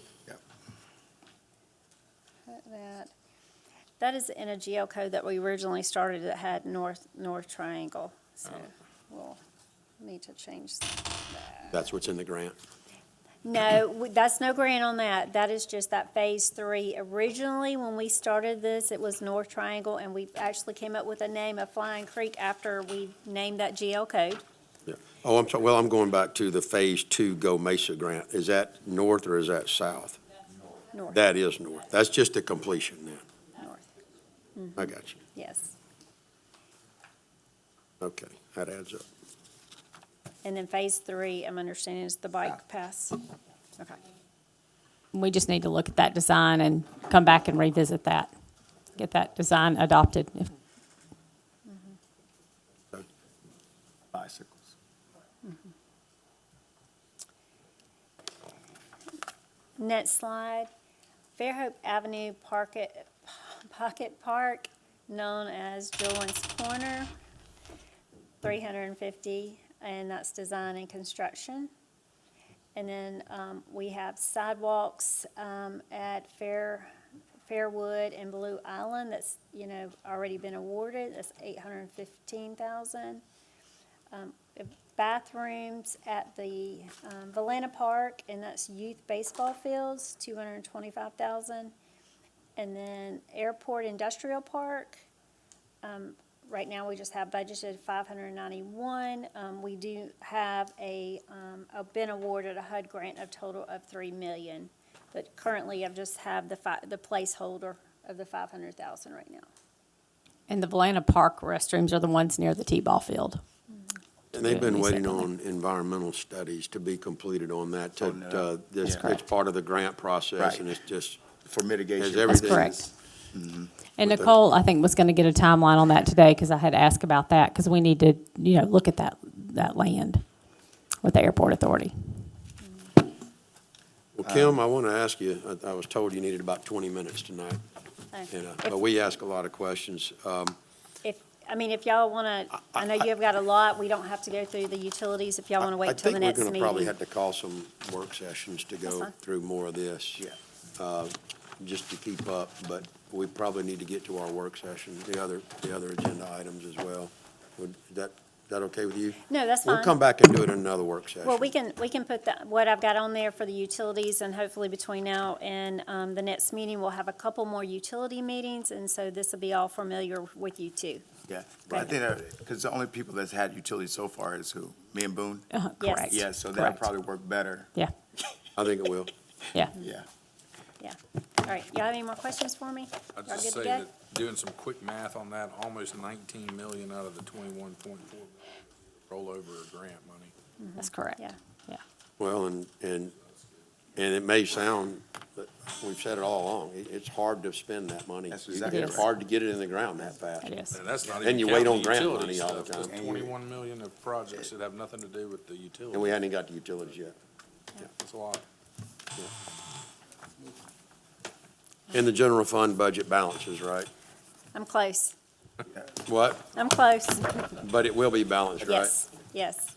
Put that is in a GL code that we originally started that had North Triangle, so we'll need to change that. That's what's in the grant. No, that's no grant on that. That is just that phase 3. Originally, when we started this, it was North Triangle, and we actually came up with a name of Flying Creek after we named that GL code. Yeah. Oh, I'm sorry, well, I'm going back to the phase 2 Go Mesa grant. Is that north or is that south? North, That is north. That's just the completion then. north, I got you. yes. Okay, that adds up. And then phase 3, I'm understanding, is the bike pass. Okay. We just need to look at that design and come back and revisit that, get that design adopted. Bicycles. Next slide, Fairhope Avenue Pocket Park, known as Joan's Corner, 350, and that's design and construction. And then we have sidewalks at Fairwood and Blue Island that's, already been awarded, that's $815,000. Bathrooms at the Valena Park, and that's youth baseball fields, $225,000. And then Airport Industrial Park, right now we just have budgeted $591. We do have been awarded a HUD grant of total of $3 million, but currently I've just have the placeholder of the $500,000 right now. And the Valena Park restrooms are the ones near the T-ball field. And they've been Yeah, waiting second. on environmental studies to be completed on that. On that. It's part of the grant process, Right. and it's just, For mitigation. has That's everything. correct. And With the- Nicole, I think, was going to get a timeline on that today, because I had asked about that, because we need to, look at that land with the airport authority. Well, Kim, I want to ask you, I was told you needed about 20 minutes tonight, but we ask a lot of questions. If y'all want to, I know you have got a lot, we don't have to go through the utilities if y'all want to wait till the next I think we're going to probably meeting. have to call some work sessions to That's go fine. through more of this. Yeah. Just to keep up, but we probably need to get to our work session, the other agenda items as well. Is that okay with you? No, that's fine. We'll come back and do it in another work session. Well, we can put what I've got on there for the utilities, and hopefully between now and the next meeting, we'll have a couple more utility meetings, and so this will be all familiar with you too. Yeah, but I think that, because the only people that's had utilities so far is who? Me and Boone? Yes. Correct. Yeah, so that'll Correct. probably work better. Yeah, I think it will. yeah. Yeah. Yeah. All right, y'all have any more questions for me? I'd Y'all just good to say go? that, doing some quick math on that, almost 19 million out of the 21.4 rollover grant money. That's correct. Yeah. Yeah. Well, and it may sound, but we've said it all along, it's hard to spend that money. That's exactly It's right. hard to get it in the ground that fast. It is. And that's not And even you wait counting on grant utility money all the stuff. time. There's 21 million of projects that have nothing to do with the utility. And we hadn't even got the utilities yet. That's a lot. And the general fund budget balances, right? I'm close. What? I'm close. But it will be balanced, right? Yes, yes.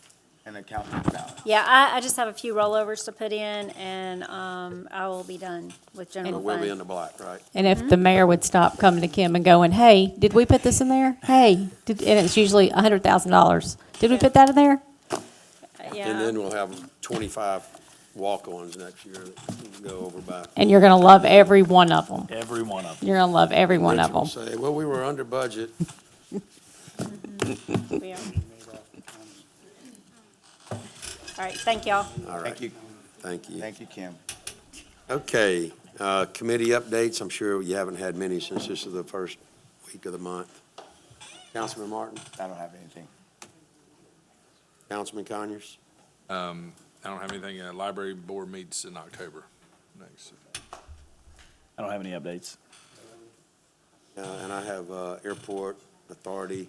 And accounting balance. Yeah, I just have a few rollovers to put in, and I will be done with general But we'll be in fund. the black, right? And if the mayor would stop coming to Kim and going, hey, did we put this in there? Hey, and it's usually $100,000. Did we put that in there? And Yeah, then we'll have 25 walk-ons next year that go over by. And you're gonna love every one of them. Every one of them. You're gonna love every one of Rich will them. say, well, we were under budget. we are. All right, thank y'all. All right, Thank you, thank you. thank you, Kim. Okay, committee updates. I'm sure you haven't had many since this is the first week of the month. Councilman Martin, I don't have anything. Councilman Conyers. I don't have anything. Library board meets in October next. I don't have any updates. And I have Airport Authority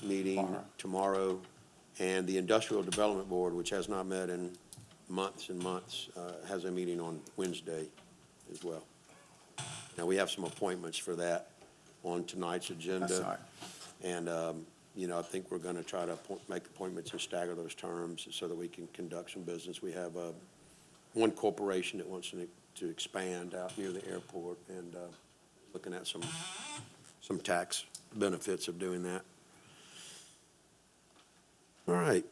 meeting tomorrow, and the Industrial Development Board, which has not met in months and months, has a meeting on Wednesday as well. Now, we have some appointments for that on tonight's agenda. That's all right. And, I think we're going to try to make appointments and stagger those terms so that we can conduct some business. We have one corporation that wants to expand out near the airport, and looking at some tax benefits of doing that. All right.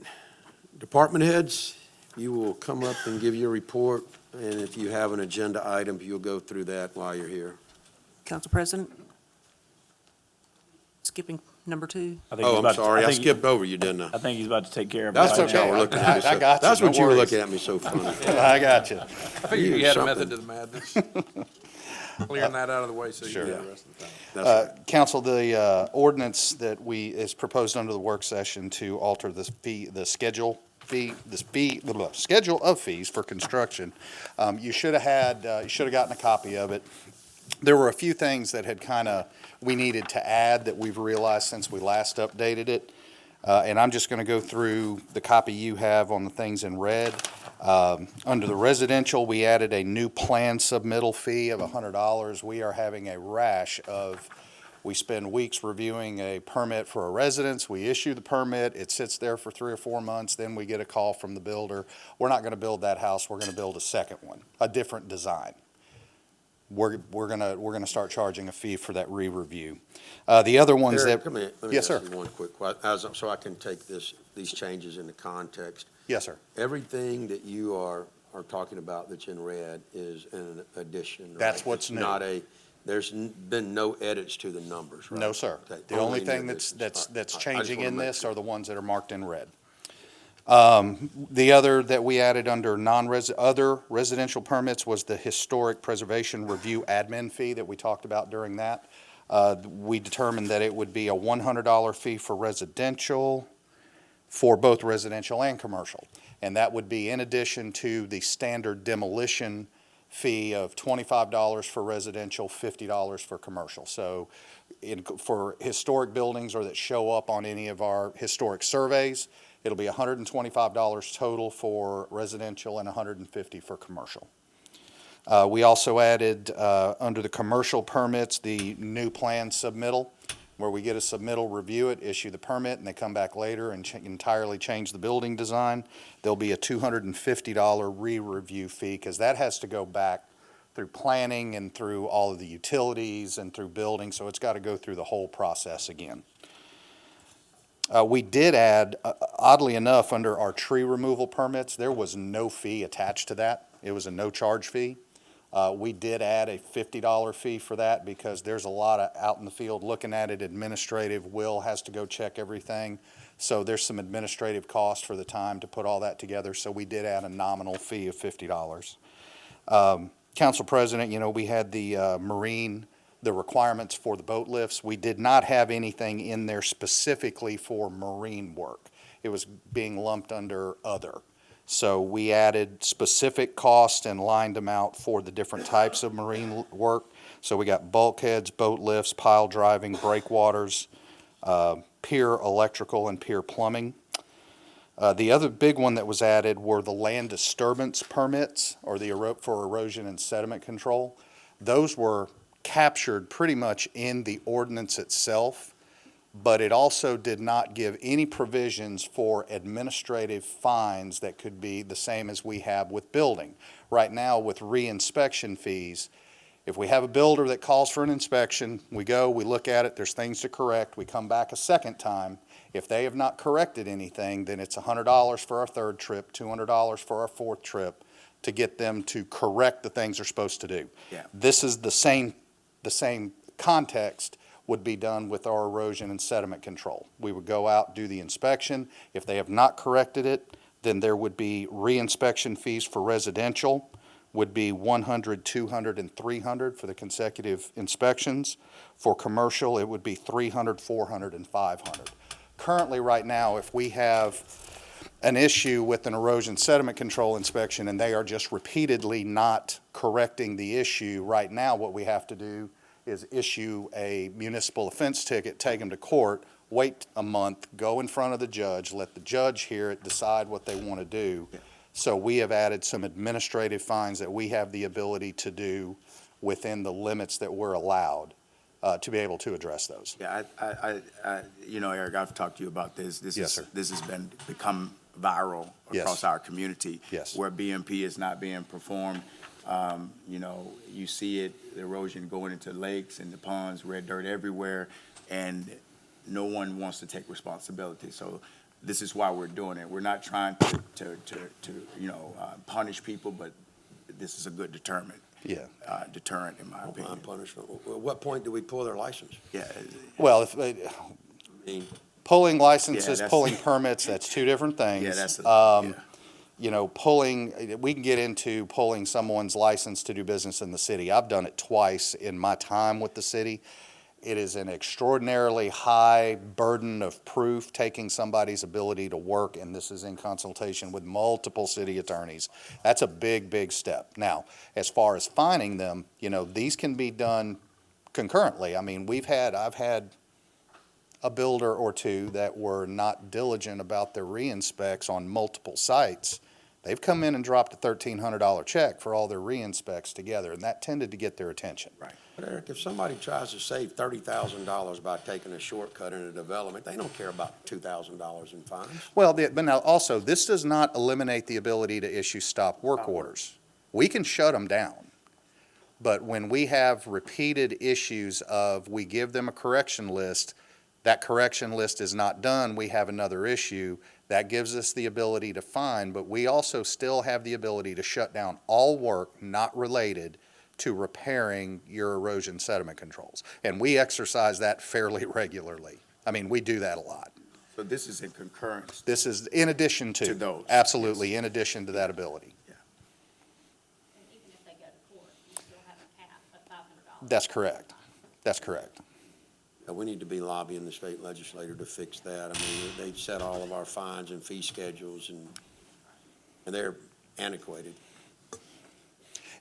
Department heads, you will come up and give your report, and if you have an agenda item, you'll go through that while you're here. Council President? Skipping number 2. I think Oh, he's I'm about to- sorry, I think- skipped over you, didn't I? I think he's about to take care of it. That's right what now. y'all were looking at me so. I got you, That's what no you were worries. looking at me so funny. I got you. I figured you had a method something. to the madness. Clearing that out of the way so you can do Sure. the rest of the time. That's right. Council, the ordinance that is proposed under the work session to alter the schedule of fees for construction. You should have gotten a copy of it. There were a few things that we needed to add that we've realized since we last updated it. And I'm just going to go through the copy you have on the things in red. Under the residential, we added a new plan submittal fee of $100. We are having a rash of, we spend weeks reviewing a permit for a residence. We issue the permit, it sits there for 3 or 4 months, then we get a call from the builder. We're not going to build that house, we're going to build a second one, a different design. We're gonna start charging a fee for that re-review. The other ones Eric, that. come here. Let me Yes, ask sir. you one quick, so I can take these changes into context. Yes, sir. Everything that you are talking about that's in red is an addition, right? That's what's It's new. not there's been no edits to the numbers, right? No, sir. Okay, The only new thing additions. that's I just changing wanna in make this sure. are the ones that are marked in red. The other that we added under other residential permits was the historic preservation review admin fee that we talked about during that. We determined that it would be a $100 fee for residential, for both residential and commercial. And that would be in addition to the standard demolition fee of $25 for residential, $50 for commercial. So for historic buildings or that show up on any of our historic surveys, it'll be $125 total for residential and $150 for commercial. We also added, under the commercial permits, the new plan submittal, where we get a submittal, review it, issue the permit, and they come back later and entirely change the building design. There'll be a $250 re-review fee, because that has to go back through planning and through all of the utilities and through building, so it's got to go through the whole process again. We did add, oddly enough, under our tree removal permits, there was no fee attached to that. It was a no-charge fee. We did add a $50 fee for that because there's a lot of out in the field looking at it, administrative. Will has to go check everything. So there's some administrative cost for the time to put all that together. So we did add a nominal fee of $50. Council President, you know, we had the the requirements for the boat lifts. We did not have anything in there specifically for marine work. It was being lumped under other. So we added specific costs and lined them out for the different types of marine work. So we got bulkheads, boat lifts, pile driving, breakwaters, pier electrical, and pier plumbing. The other big one that was added were the land disturbance permits, or for erosion and sediment control. Those were captured pretty much in the ordinance itself, but it also did not give any provisions for administrative fines that could be the same as we have with building. Right now, with re-inspection fees, if we have a builder that calls for an inspection, we go, we look at it, there's things to correct, we come back a second time. If they have not corrected anything, then it's $100 for our third trip, $200 for our fourth trip to get them to correct the things they're supposed to do. Yeah. This is the same context would be done with our erosion and sediment control. We would go out, do the inspection. If they have not corrected it, then there would be re-inspection fees for residential, would be $100, $200, and $300 for the consecutive inspections. For commercial, it would be $300, $400, and $500. Currently, right now, if we have an issue with an erosion sediment control inspection and they are just repeatedly not correcting the issue, right now what we have to do is issue a municipal offense ticket, take them to court, wait a month, go in front of the judge, let the judge hear it, decide what they want to do. Yeah. So we have added some administrative fines that we have the ability to do within the limits that we're allowed to be able to address those. Yeah, you know, Eric, I've talked to you about this. Yes, sir. This has become viral Yes. across our community. Yes. Where BMP is not being performed. You know, you see it, the erosion going into lakes and the ponds, red dirt everywhere, and no one wants to take responsibility. So this is why we're doing it. We're not trying to you know, punish people, but this is a good deterrent. Yeah. Deterrent, in my Don't opinion. mind punishment. At what point do we pull their license? Yeah. Well, if, I mean, pulling licenses, that's- pulling permits, that's two different things. Yeah, that's, Um, yeah. You know, we can get into pulling someone's license to do business in the city. I've done it twice in my time with the city. It is an extraordinarily high burden of proof, taking somebody's ability to work, and this is in consultation with multiple city attorneys. That's a big, big step. Now, as far as fining them, you know, these can be done concurrently. I mean, I've had a builder or two that were not diligent about their re-inspects on multiple sites. They've come in and dropped a $1,300 check for all their re-inspects together, and that tended to get their attention. Right. but Eric, if somebody tries to save $30,000 by taking a shortcut in a development, they don't care about $2,000 in fines. Well, but now also, this does not eliminate the ability to issue stop work orders. We can shut them down. But when we have repeated issues of, we give them a correction list, that correction list is not done, we have another issue, that gives us the ability to fine, but we also still have the ability to shut down all work not related to repairing your erosion sediment controls. And we exercise that fairly regularly. I mean, we do that a lot. So this is in concurrence. This is in addition to. To those, Absolutely, in addition to that ability. And even if they go to court, you still have a cap of $500. That's correct. That's correct. We need to be lobbying the state legislature to fix that. I mean, they set all of our fines and fee schedules, and they're antiquated.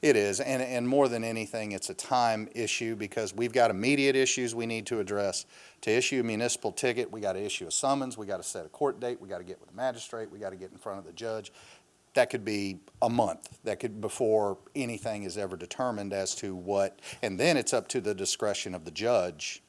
It is, and more than anything, it's a time issue because we've got immediate issues we need to address. To issue a municipal ticket, we got to issue a summons, we got to set a court date, we got to get with the magistrate, we got to get in front of the judge. That could be a month, before anything is ever determined as to what, and then it's up to the discretion of the judge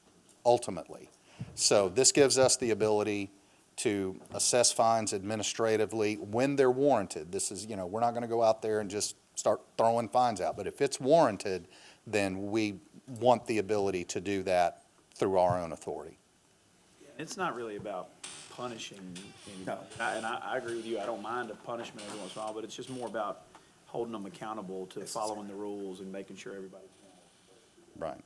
ultimately. So this gives us the ability to assess fines administratively when they're warranted. This is, we're not going to go out there and just start throwing fines out. But if it's warranted, then we want the ability to do that through our own authority. It's not really about punishing anybody. And I agree with you, I don't mind a punishment every once in a while, but it's just more about holding them accountable to following the rules and making sure everybody's. Right,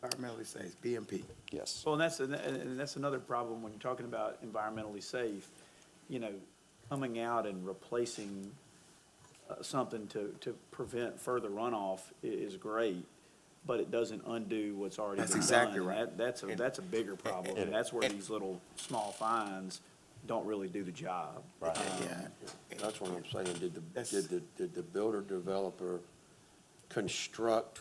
Environmentally safe, BMP. yes. Well, and that's another problem when you're talking about environmentally safe, you know, coming out and replacing something to prevent further runoff is great, but it doesn't undo what's already been That's done. exactly And right. that's a bigger problem, and that's where these little small fines don't really do the job. Right. Yeah, That's what I'm saying. Did That's- the builder developer construct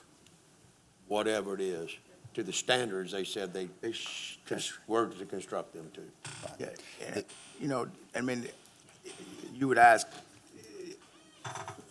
whatever it is to the standards they said they were to construct them to? yeah, and, you know, I mean, you would ask,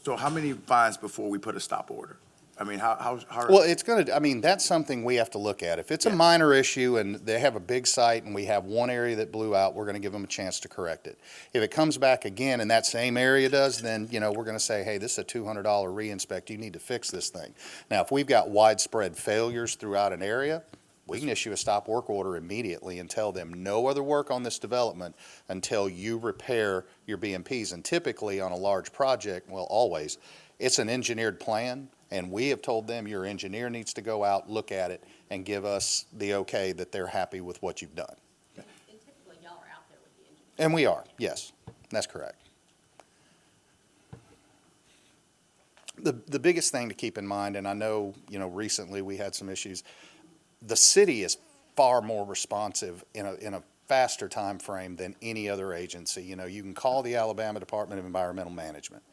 so how many fines before we put a stop order? I mean, how? Well, it's gonna, I mean, that's something we have to look at. If it's a Yeah. minor issue and they have a big site and we have one area that blew out, we're gonna give them a chance to correct it. If it comes back again and that same area does, then, you know, we're gonna say, hey, this is a $200 re-inspect, you need to fix this thing. Now, if we've got widespread failures throughout an area, we can issue a stop work order immediately and tell them no other work on this development until you repair your BMPs. And typically on a large project, well, always, it's an engineered plan. And we have told them your engineer needs to go out, look at it, and give us the okay that they're happy with what you've done. And typically, y'all are out there with the engineer. And we are, yes, that's correct. The biggest thing to keep in mind, and I know, you know, recently we had some issues, the city is far more responsive in a faster time frame than any other agency. You know, you can call the Alabama Department of Environmental Management.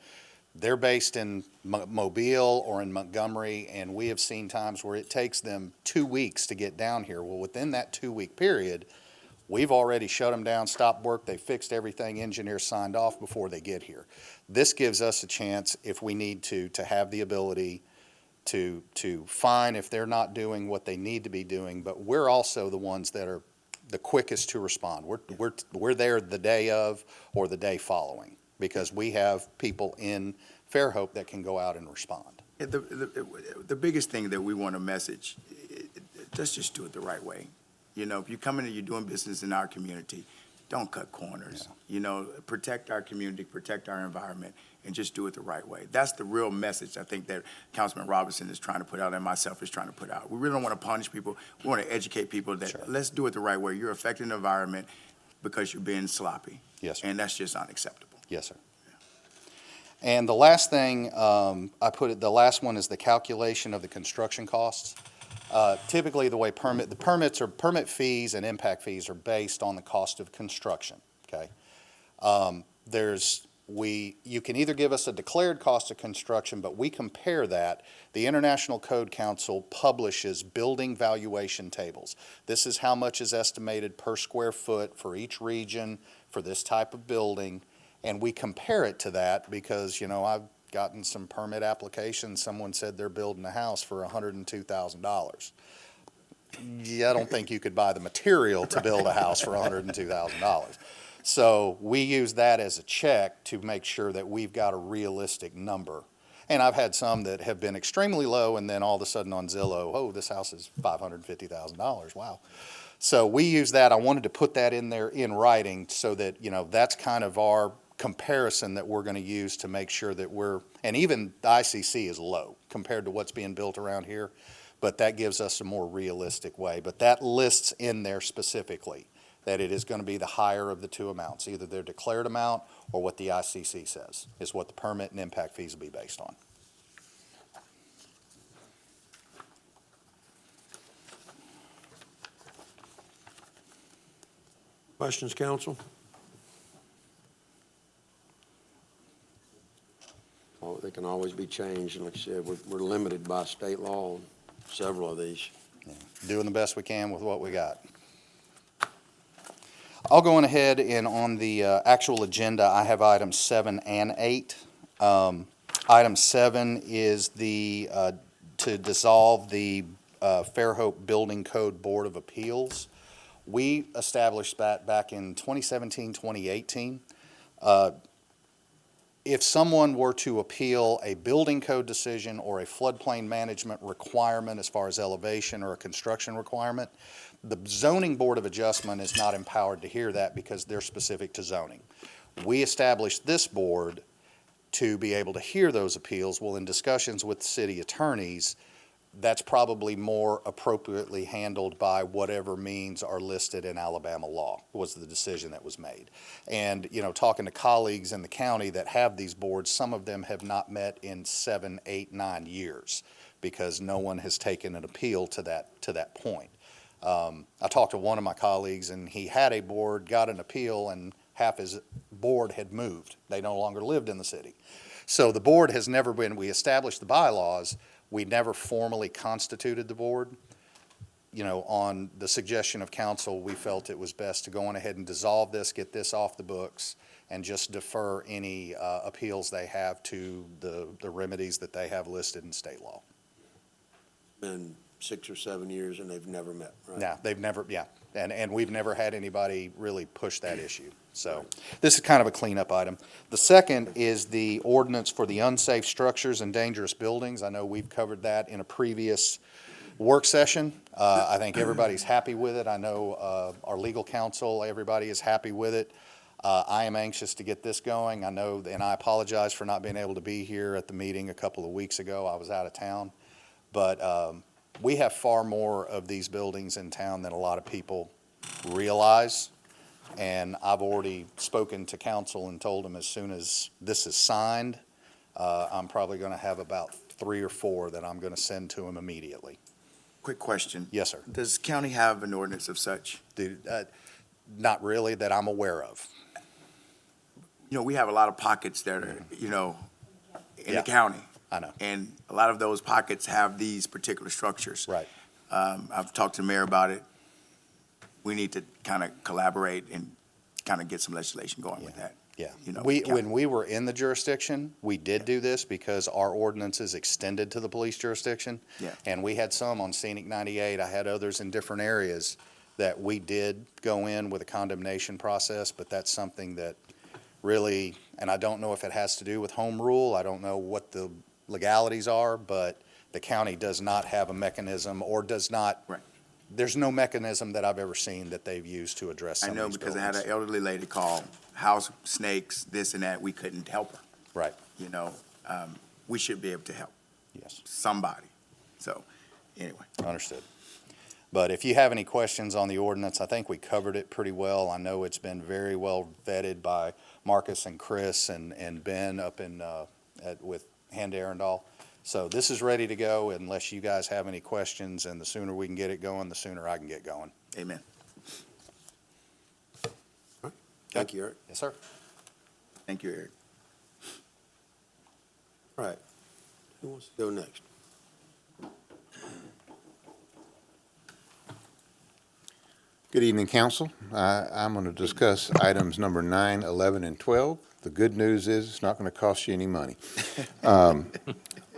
They're based in Mobile or in Montgomery, and we have seen times where it takes them 2 weeks to get down here. Well, within that 2-week period, we've already shut them down, stopped work, they fixed everything, engineers signed off before they get here. This gives us a chance, if we need to have the ability to fine if they're not doing what they need to be doing, but we're also the ones that are the quickest to respond. We're there the day of or the day following, because we have people in Fairhope that can go out and respond. Yeah, the biggest thing that we want to message, let's just do it the right way. You know, if you come in and you're doing business in our community, don't cut corners. You know, protect our community, protect our environment, and just do it the right way. That's the real message I think that Councilman Robinson is trying to put out and myself is trying to put out. We really don't want to punish people. We want to educate people that let's do it the right way. You're affecting the environment because you're being sloppy. Yes, sir. And that's just unacceptable. Yes, sir. And the last thing, the last one is the calculation of the construction costs. Typically, the way permit fees and impact fees are based on the cost of construction, okay? You can either give us a declared cost of construction, but we compare that. The International Code Council publishes building valuation tables. This is how much is estimated per square foot for each region for this type of building. And we compare it to that because, you know, I've gotten some permit applications. Someone said they're building a house for $102,000. Yeah, I don't think you could buy the material to build a house for $102,000. So we use that as a check to make sure that we've got a realistic number. And I've had some that have been extremely low, and then all of a sudden on Zillow, oh, this house is $550,000. Wow. So we use that. I wanted to put that in there in writing so that, you know, that's kind of our comparison that we're going to use to make sure that and even the ICC is low compared to what's being built around here, but that gives us a more realistic way. But that lists in there specifically that it is going to be the higher of the two amounts, either their declared amount or what the ICC says is what the permit and impact fees will be based on. Questions, council? Oh, they can always be changed, and like I said, we're limited by state law on several of these. Doing the best we can with what we got. I'll go on ahead, and on the actual agenda, I have items 7 and 8. Item 7 is to dissolve the Fairhope Building Code Board of Appeals. We established that back in 2017, 2018. If someone were to appeal a building code decision or a floodplain management requirement as far as elevation or a construction requirement, the Zoning Board of Adjustment is not empowered to hear that because they're specific to zoning. We established this board to be able to hear those appeals. Well, in discussions with city attorneys, that's probably more appropriately handled by whatever means are listed in Alabama law, was the decision that was made. And, talking to colleagues in the county that have these boards, some of them have not met in 7, 8, 9 years because no one has taken an appeal to that point. I talked to one of my colleagues, and he had a board, got an appeal, and half his board had moved. They no longer lived in the city. So the board has never been, we established the bylaws, we never formally constituted the board. On the suggestion of council, we felt it was best to go on ahead and dissolve this, get this off the books, and just defer any appeals they have to the remedies that they have listed in state law. Been 6 or 7 years and they've never met, right? No, they've never, yeah. And we've never had anybody really push that issue. So this is kind of a cleanup item. The second is the ordinance for the unsafe structures and dangerous buildings. I know we've covered that in a previous work session. I think everybody's happy with it. I know our legal counsel, everybody is happy with it. I am anxious to get this going. I know, and I apologize for not being able to be here at the meeting a couple of weeks ago. I was out of town. But we have far more of these buildings in town than a lot of people realize. And I've already spoken to council and told them as soon as this is signed, I'm probably going to have about 3 or 4 that I'm going to send to them immediately. Quick question. Yes, sir. Does county have an ordinance of such? Not really that I'm aware of. We have a lot of pockets that are, in Yeah. the county. I know. And a lot of those pockets have these particular structures. Right. I've talked to the mayor about it. We need to kind of collaborate and kind of get some legislation going with that. Yeah. with county. When we were in the jurisdiction, we did do this because our ordinances extended to the police jurisdiction. Yeah. And we had some on Scenic 98. I had others in different areas that we did go in with a condemnation process, but that's something that really, and I don't know if it has to do with home rule. I don't know what the legalities are, but the county does not have a mechanism or does not. Right. There's no mechanism that I've ever seen that they've used to address some I of know these because I had buildings. an elderly lady call, house snakes, this and that. We couldn't help her. Right, We should be able to help yes, somebody. So, anyway. understood. But if you have any questions on the ordinance, I think we covered it pretty well. I know it's been very well vetted by Marcus and Chris and Ben up in, with Hand Arundel. So this is ready to go unless you guys have any questions, and the sooner we can get it going, the sooner I can get going. Amen. Thank you, Eric. Yes, sir. Thank you, Eric. All right. Who wants to go next? Good evening, council. I'm going to discuss items number 9, 11, and 12. The good news is it's not going to cost you any money.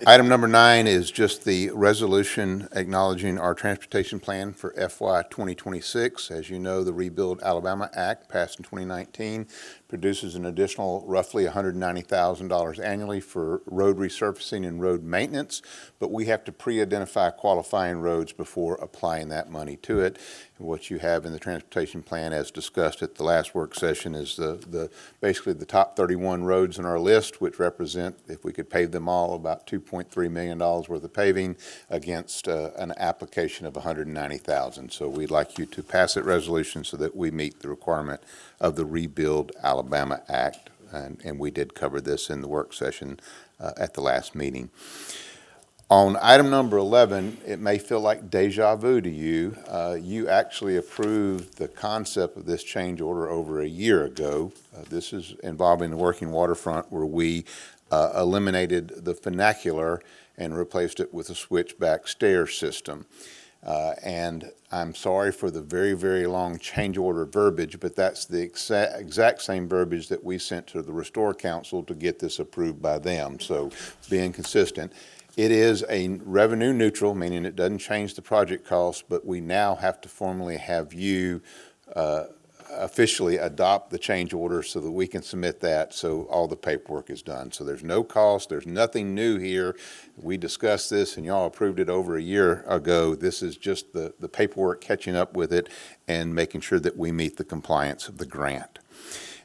Item number 9 is just the resolution acknowledging our transportation plan for FY 2026. As you know, the Rebuild Alabama Act, passed in 2019, produces an additional roughly $190,000 annually for road resurfacing and road maintenance, but we have to pre-identify qualifying roads before applying that money to it. And what you have in the transportation plan, as discussed at the last work session, is basically the top 31 roads on our list, which represent, if we could pave them all, about $2.3 million worth of paving against an application of $190,000. So we'd like you to pass that resolution so that we meet the requirement of the Rebuild Alabama Act, and we did cover this in the work session at the last meeting. On item number 11, it may feel like deja vu to you. You actually approved the concept of this change order over a year ago. This is involving the working waterfront, where we eliminated the funicular and replaced it with a switchback stair system. And I'm sorry for the very, very long change order verbiage, but that's the exact same verbiage that we sent to the Restore Council to get this approved by them. So being consistent. It is a revenue neutral, meaning it doesn't change the project cost, but we now have to formally have you officially adopt the change order so that we can submit that, so all the paperwork is done. So there's no cost, there's nothing new here. We discussed this and y'all approved it over a year ago. This is just the paperwork catching up with it and making sure that we meet the compliance of the grant.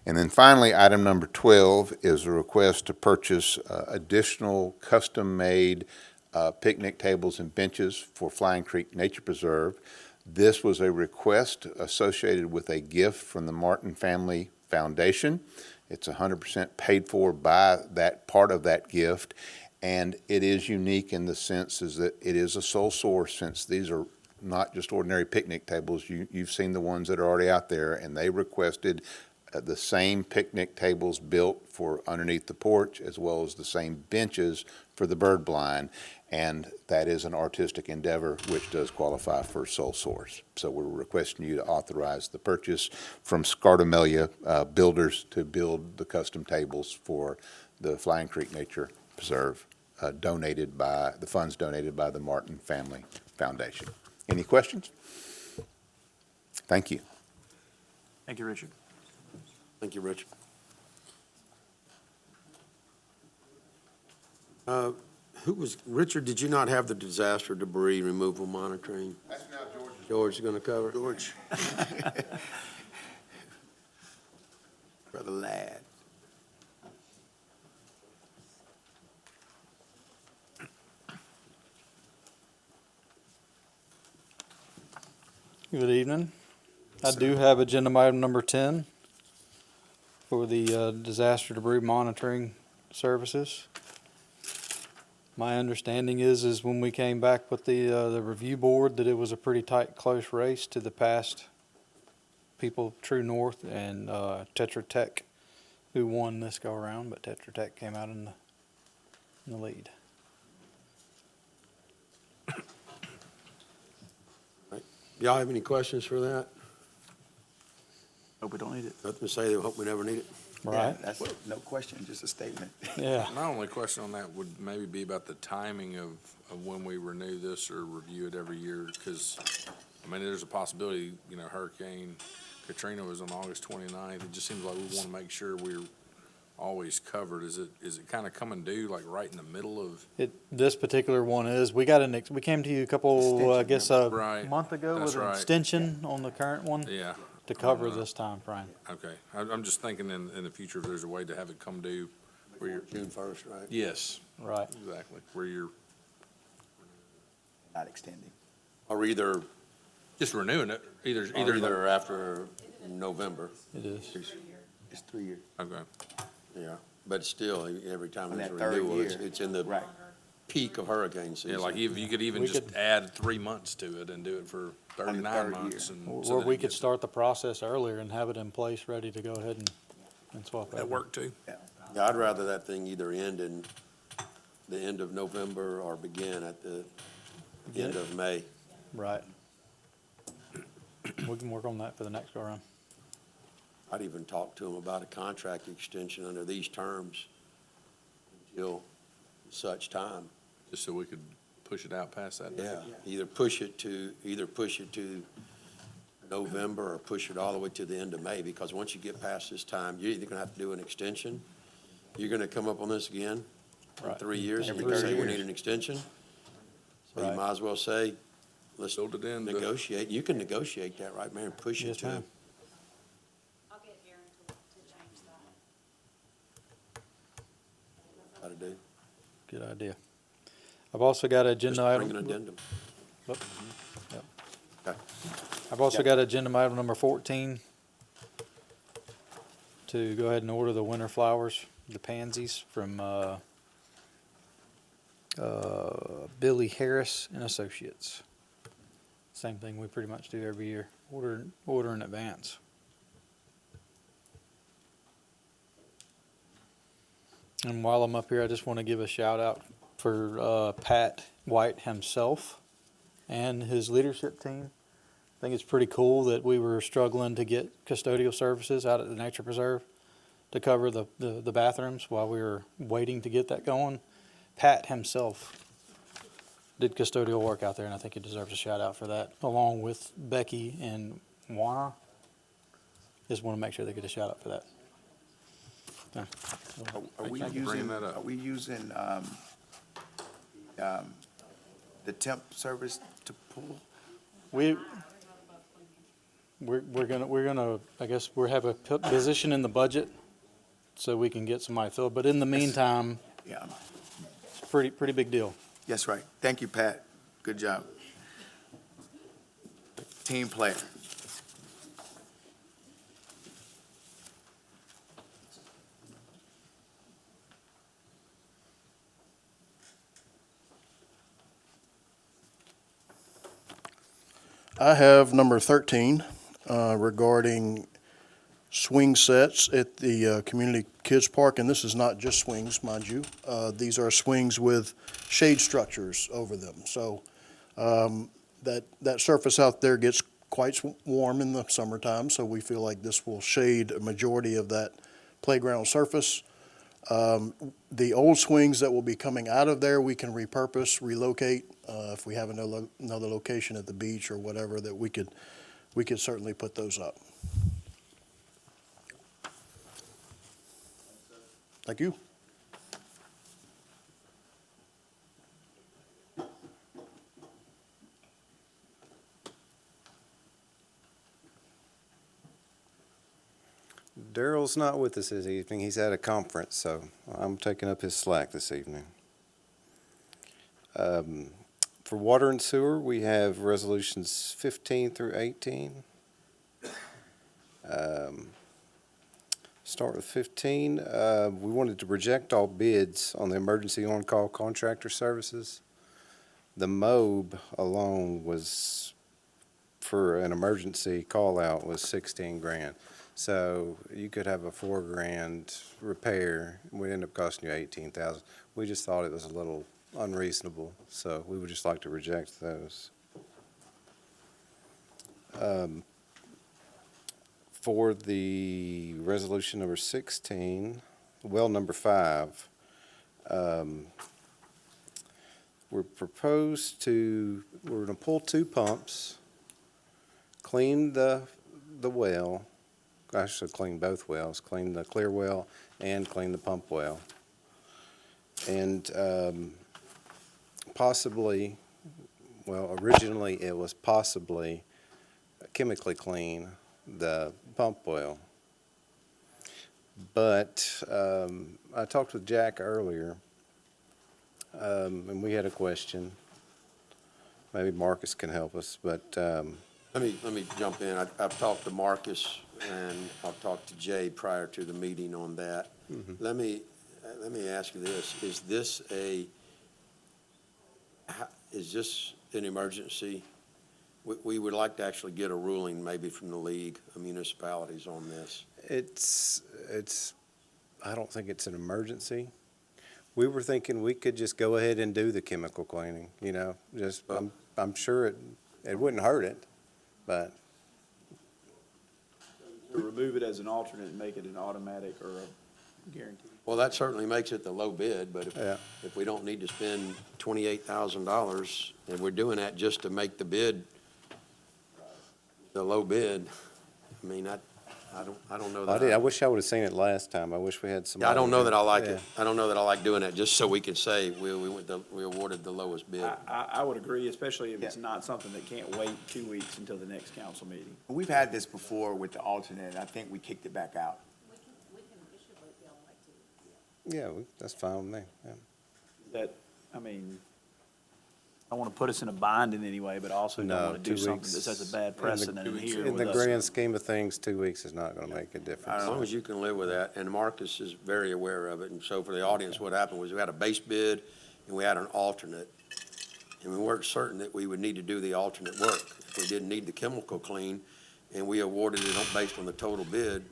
And then finally, item number 12 is a request to purchase additional custom-made picnic tables and benches for Flying Creek Nature Preserve. This was a request associated with a gift from the Martin Family Foundation. It's 100% paid for by that part of that gift, and it is unique in the sense is that it is a sole source, since these are not just ordinary picnic tables. You've seen the ones that are already out there, and they requested the same picnic tables built for underneath the porch, as well as the same benches for the bird blind. And that is an artistic endeavor, which does qualify for sole source. So we're requesting you to authorize the purchase from Scartamelia Builders to build the custom tables for the Flying Creek Nature Preserve, the funds donated by the Martin Family Foundation. Any questions? Thank you. Thank you, Richard. Thank you, Richard. Richard, did you not have the disaster debris removal monitoring? That's now George's. George is going to cover? George. Brother Ladd. Good evening. I do have agenda item number 10 for the disaster debris monitoring services. My understanding is when we came back with the review board, that it was a pretty tight, close race to the past people, True North and Tetra Tech, who won this go around, but Tetra Tech came out in the lead. Y'all have any questions for that? Hope we don't need it. Nothing to say, they hope we never need it. Right? That's no question, just a statement. Yeah. My only question on that would maybe be about the timing of when we renew this or review it every year, because, I mean, there's a possibility, Hurricane Katrina was on August 29th. It just seems like we want to make sure we're always covered. Is it kind of coming due, like right in the middle of? This particular one is, we came to you a couple, I guess, Right. month ago That's with an right. extension on the current one Yeah. to cover this time frame. Okay. I'm just thinking in the future, if there's a way to have it come due where you're. June 1st, right? Yes, Right. exactly. Where you're Not extending. Or either just renewing it, either after November. It is. It's 3 years. Okay. Yeah, but still, every time On there's a that third renewal, year. it's in the Right. peak of hurricane season. Yeah, like if you could even We just could- add 3 months to it and do it for 39 third months. year. And so Or that we it could gets- start the process earlier and have it in place, ready to go ahead and swap That over. work too? Yeah, I'd rather that thing either end in the end of November or begin at the end of May. Right. We can work on that for the next go around. I'd even talk to them about a contract extension under these terms until such time. Just so we could push it out past that date? Yeah, either push it to November or push it all the way to the end of May, because once you get past this time, you're either gonna have to do an extension, you're gonna come up on this again in Right. 3 years, and Every you're gonna say 3 we years. need an extension. So you Right. might as well say, let's Build it in. negotiate. You can negotiate that, right, Mayor, and push it Yes, to ma'am. I'll get Aaron to change that. how to do. Good idea. I've also got Just agenda bring an item. addendum. Yep. Yep. Okay. I've also got agenda item number 14 to go ahead and order the winter flowers, the pansies from Billy Harris and Associates. Same thing we pretty much do every year, order in advance. And while I'm up here, I just want to give a shout out for Pat White himself and his leadership team. I think it's pretty cool that we were struggling to get custodial services out at the Nature Preserve to cover the bathrooms while we were waiting to get that going. Pat himself did custodial work out there, and I think he deserves a shout out for that, along with Becky and Juana. Just want to make sure they get a shout out for that. Yeah. Are we Thank you for bringing using, that up. are we using, the temp service to pull? We, we're gonna, I guess, we have a position in the budget so we can get somebody filled, but in the meantime, Yeah, it's a pretty big deal. that's right. Thank you, Pat. Good job. Team player. I have number 13 regarding swing sets at the Community Kids Park, and this is not just swings, mind you. These are swings with shade structures over them. So that surface out there gets quite warm in the summertime, so we feel like this will shade a majority of that playground surface. The old swings that will be coming out of there, we can repurpose, relocate. If we have another location at the beach or whatever, that we could certainly put those up. Thank you. Daryl's not with us this evening. He's at a conference, so I'm taking up his slack this evening. For water and sewer, we have resolutions 15 through 18. Start with 15. We wanted to reject all bids on the emergency on-call contractor services. The MOB alone was, for an emergency call-out, was 16 grand. So you could have a $4,000 repair, and would end up costing you 18,000. We just thought it was a little unreasonable, so we would just like to reject those. For the resolution number 16, well, number 5, we're going to pull 2 pumps, clean the well. I should clean both wells, clean the clear well and clean the pump well. And possibly, well, originally it was possibly chemically clean the pump well. But I talked with Jack earlier, and we had a question. Maybe Marcus can help us, but Let me jump in. I've talked to Marcus and I've talked to Jay prior to the meeting on that. Let me ask you this. Is this an emergency? We would like to actually get a ruling maybe from the League of Municipalities on this. I don't think it's an emergency. We were thinking we could just go ahead and do the chemical cleaning, I'm sure it wouldn't hurt it, but. To remove it as an alternate and make it an automatic or a guarantee. Well, that certainly makes it the low bid, but Yeah. if we don't need to spend $28,000, and we're doing that just to make the bid the low bid, I mean, I don't know that. I wish I would have seen it last time. I wish we had some. Yeah, I don't know that I like it. I don't know that I like doing that, just so we can say we awarded the lowest bid. I would agree, especially if it's not something that can't wait 2 weeks until the next council meeting. We've had this before with the alternate, and I think we kicked it back out. Yeah, that's fine with me, yeah. That, I mean, I want to put us in a bind in any way, but I also don't No, want to 2 do something weeks. that sets a bad precedent in here In with the us. grand scheme of things, 2 weeks is not gonna make a difference. As long as you can live with that, and Marcus is very aware of it, and so for the audience, what happened was we had a base bid and we had an alternate, and we weren't certain that we would need to do the alternate work. If we didn't need the chemical clean, and we awarded it based on the total bid,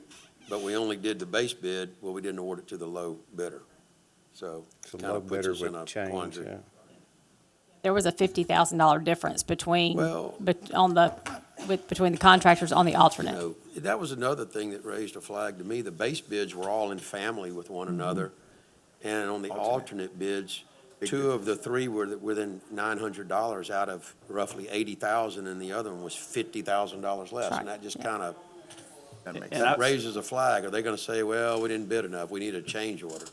but we only did the base bid, well, we didn't award it to the low bidder. So So kind low of puts bidder us in a would change, quandary. yeah. There was a $50,000 difference between Well- between the contractors on the alternate. No, that was another thing that raised a flag to me. The base bids were all in family with one another. And on the alternate bids, two of the three were within $900 out of roughly 80,000, and the other one was $50,000 less. Right. And that just kind of, That makes And sense. that raises a flag. Are they going to say, well, we didn't bid enough, we need a change order?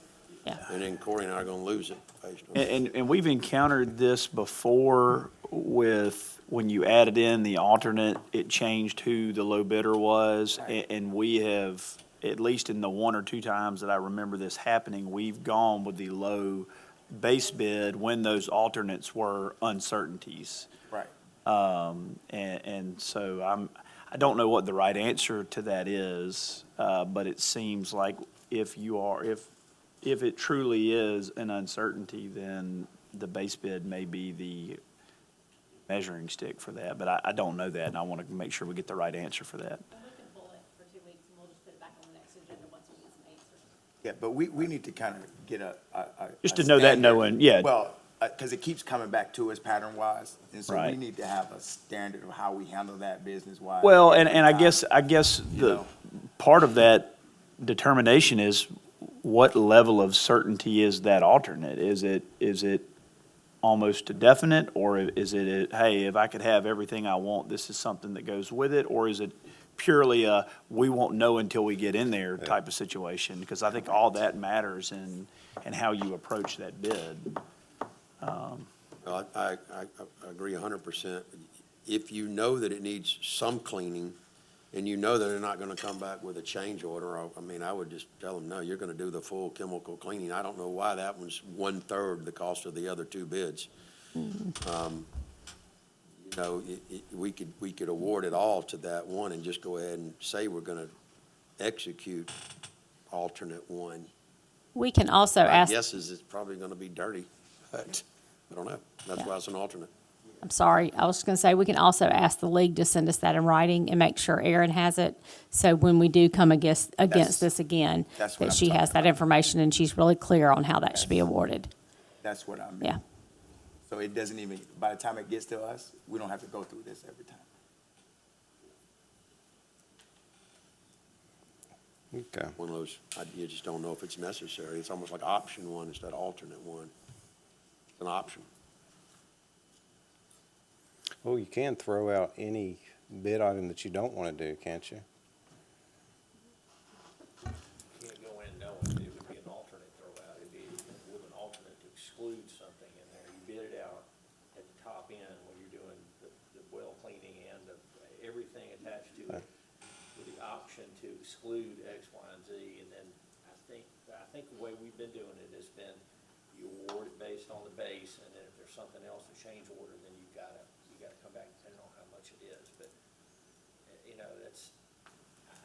Yeah. And then Corey and I are going to lose it based on that. And we've encountered this before with, when you added in the alternate, it changed who the low bidder was. And we have, at least in the one or two times that I remember this happening, we've gone with the low base bid when those alternates were uncertainties. Right. And so I don't know what the right answer to that is, but it seems like if it truly is an uncertainty, then the base bid may be the measuring stick for that, but I don't know that, and I want to make sure we get the right answer for that. And we can pull it for 2 weeks, and we'll just put it back on the next agenda once we get some answers. Yeah, but we need to kind of get a Just a to know that, standard. knowing, yeah. Well, because it keeps coming back to us pattern-wise, and so we Right. need to have a standard of how we handle that business-wise. Well, and every I time, guess you the, know. part of that determination is what level of certainty is that alternate? Is it almost a definite, or is it, hey, if I could have everything I want, this is something that goes with it? Or is it purely a, we won't know until we get in there type of situation? Because I think all that matters in how you approach that bid. I agree 100%. If you know that it needs some cleaning, and you know that they're not gonna come back with a change order, I would just tell them, no, you're gonna do the full chemical cleaning. I don't know why that one's 1/3 the cost of the other two bids. We could award it all to that one and just go ahead and say we're gonna execute alternate one. We can also My ask, guess is it's probably gonna be dirty, but I don't know. That's why it's an alternate. I'm sorry, I was just going to say, we can also ask the league to send us that in writing and make sure Erin has it. So when we do come against this again, That's what that I'm she has talking that about. information and she's really clear on how that should be awarded. That's what I mean. Yeah. So it doesn't even, by the time it gets to us, we don't have to go through this every time. Okay. One of those, you just don't know if it's necessary. It's almost like option one instead of alternate one. It's an option. Well, you can throw out any bid item that you don't want to do, can't you? Can't go in knowing it would be an alternate throwout, it'd be with an alternate to exclude something in there. You bid it out at the top end when you're doing the well cleaning and everything attached to it, with the option to exclude X, Y, and Z. And then I think the way we've been doing it has been, you award it based on the base, and then if there's something else, a change order, then you gotta come back depending on how much it is. But, I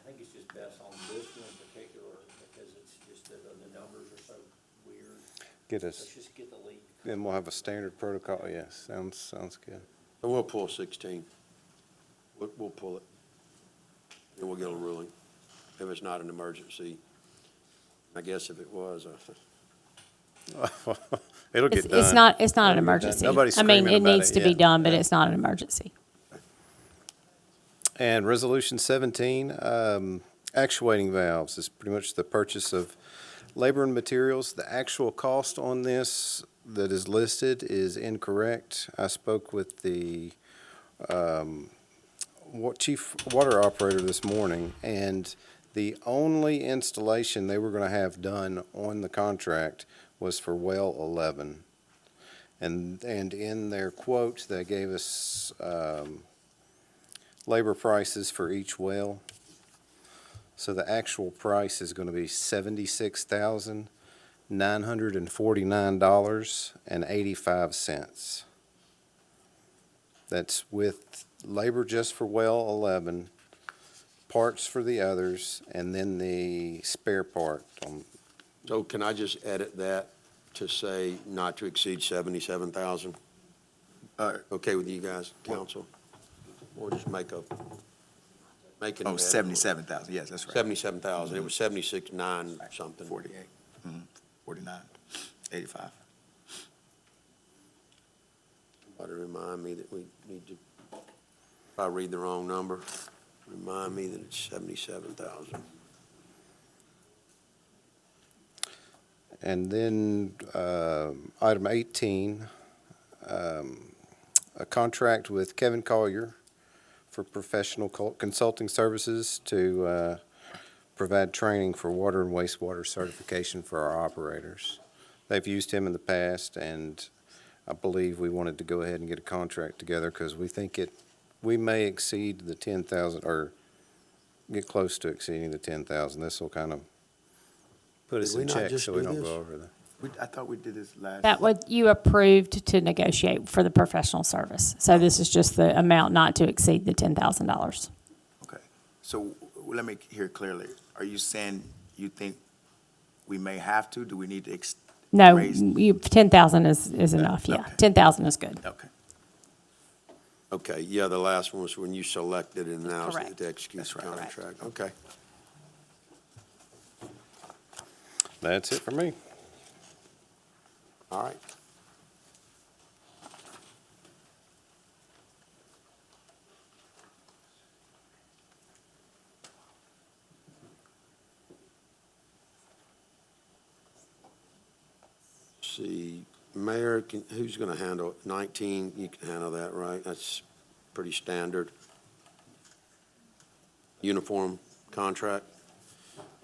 think it's just best on this one in particular, because it's just the numbers are so weird. Let's just get the league. Then we'll have a standard protocol. Yes, sounds good. And we'll pull 16. We'll pull it. And we'll get a ruling. If it's not an emergency. I guess if it was, It'll get done. It's not an emergency. Nobody's I mean, screaming it about needs it to be yet. done, but Yeah. it's not an emergency. And Resolution 17, actuating valves is pretty much the purchase of labor and materials. The actual cost on this that is listed is incorrect. I spoke with the chief water operator this morning, and the only installation they were going to have done on the contract was for well 11. And in their quote, they gave us labor prices for each well. So the actual price is going to be $76,949.85. That's with labor just for well 11, parts for the others, and then the spare part. so can I just edit that to say not to exceed 77,000? Okay with you guys, council? Or just make an Oh, edit. 77,000, yes, that's right. 77,000. It was 76,9 something. 48, 49, 85. Somebody remind me that we need to, if I read the wrong number, remind me that it's 77,000. And then item 18, a contract with Kevin Collier for professional consulting services to provide training for water and wastewater certification for our operators. They've used him in the past, and I believe we wanted to go ahead and get a contract together because we think we may exceed the 10,000 or get close to exceeding the 10,000. This will kind of put us Did we in not check just so we do don't this? go over the. I thought we did this last. That what you approved to negotiate for the professional service. So this is just the amount not to exceed the $10,000. Okay, so let me hear clearly. Are you saying you think we may have to? Do we need to No, raise? 10,000 is enough, yeah. Okay. 10,000 is good. Okay, Okay, yeah, the last one was when you selected and now Correct. to execute That's the right. contract. Okay. That's it for me. All right. See, Mayor, who's going to handle it? 19, you can handle that, right? That's pretty standard. Uniform contract?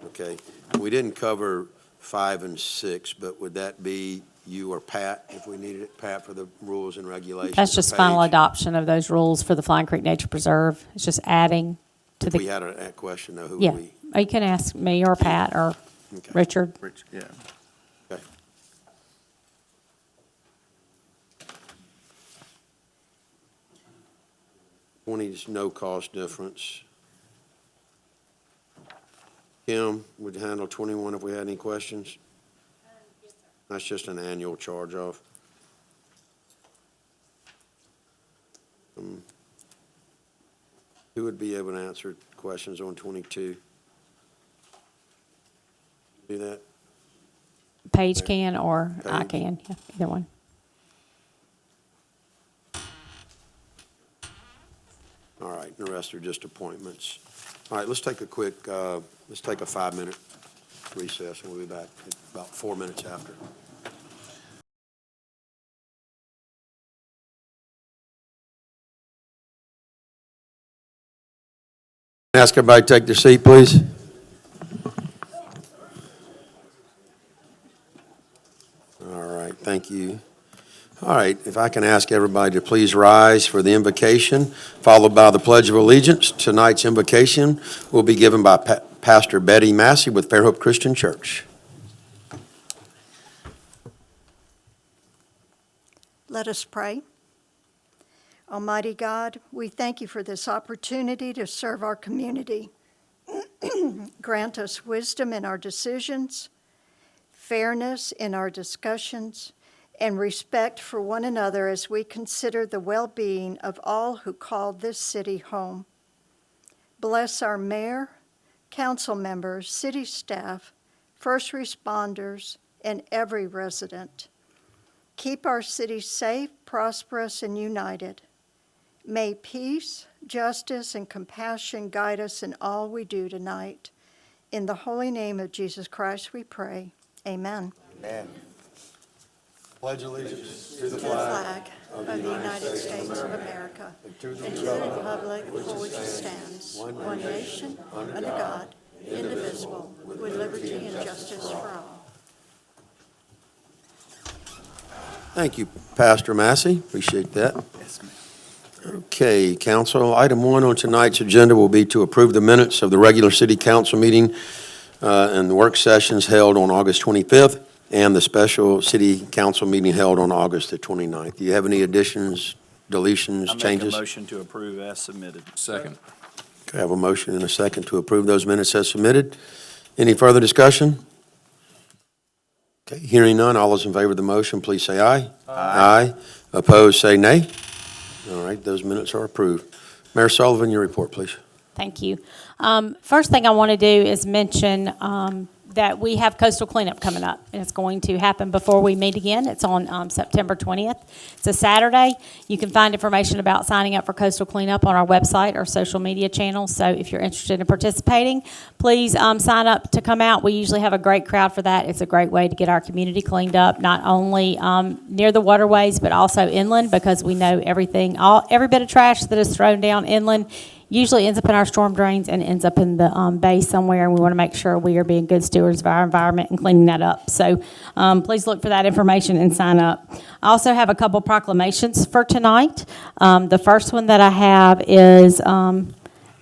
Okay. We didn't cover 5 and 6, but would that be you or Pat, if we needed it, Pat, for the rules and regulations? That's or just final Paige? adoption of those rules for the Flying Creek Nature Preserve. It's just adding to If we the, had a question, though, who yeah. would we? Or you can ask me or Pat or Okay. Richard. Rich, yeah. Okay. Is no cost difference. Kim would handle 21 if we had any questions? That's just an annual charge-off. Who would be able to answer questions on 22? Do that? Paige can or I Paige. can, yeah, either one. All right, the rest are just appointments. All right, let's take a quick, let's take a 5-minute recess, and we'll be back about 4 minutes after. Ask everybody to take their seat, please. All right, thank you. All right, if I can ask everybody to please rise for the invocation, followed by the Pledge of Allegiance. Tonight's invocation will be given by Pastor Betty Massey with Fairhope Christian Church. Let us pray. Almighty God, we thank you for this opportunity to serve our community. Grant us wisdom in our decisions, fairness in our discussions, and respect for one another as we consider the well-being of all who call this city home. Bless our mayor, council members, city staff, first responders, and every resident. Keep our city safe, prosperous, and united. May peace, justice, and compassion guide us in all we do tonight. In the holy name of Jesus Christ we pray. Amen. Amen. Pledge allegiance to To the flag of the United States of America and to the republic for which it stands, one nation, under God, indivisible, with liberty and justice for all. Thank you, Pastor Massey. Appreciate that. Yes, ma'am. Okay, council, item 1 on tonight's agenda will be to approve the minutes of the regular city council meeting and the work sessions held on August 25th and the special city council meeting held on August the 29th. Do you have any additions, deletions, I make a changes? motion to approve as submitted. Second. Okay, I have a motion and a second to approve those minutes as submitted. Any further discussion? Okay, hearing none, all those in favor of the motion, please say aye. Aye. Opposed, say nay. All right, those minutes are approved. Mayor Sullivan, your report, please. Thank you. First thing I want to do is mention that we have coastal cleanup coming up, and it's going to happen before we meet again. It's on September 20th. It's a Saturday. You can find information about signing up for coastal cleanup on our website or social media channels. So if you're interested in participating, please sign up to come out. We usually have a great crowd for that. It's a great way to get our community cleaned up, not only near the waterways, but also inland, because we know every bit of trash that is thrown down inland usually ends up in our storm drains and ends up in the bay somewhere, and we want to make sure we are being good stewards of our environment and cleaning that up. So please look for that information and sign up. I also have a couple proclamations for tonight. The first one that I have is,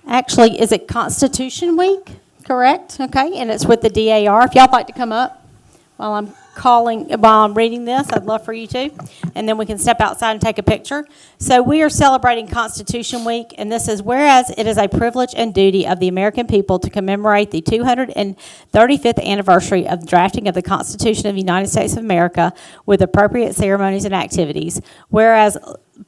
actually, is it Constitution Week? Correct? Okay, and it's with the DAR. If y'all would like to come up while I'm reading this, I'd love for you to. And then we can step outside and take a picture. So we are celebrating Constitution Week, and this is, whereas it is a privilege and duty of the American people to commemorate the 235th anniversary of the drafting of the Constitution of the United States of America with appropriate ceremonies and activities. Whereas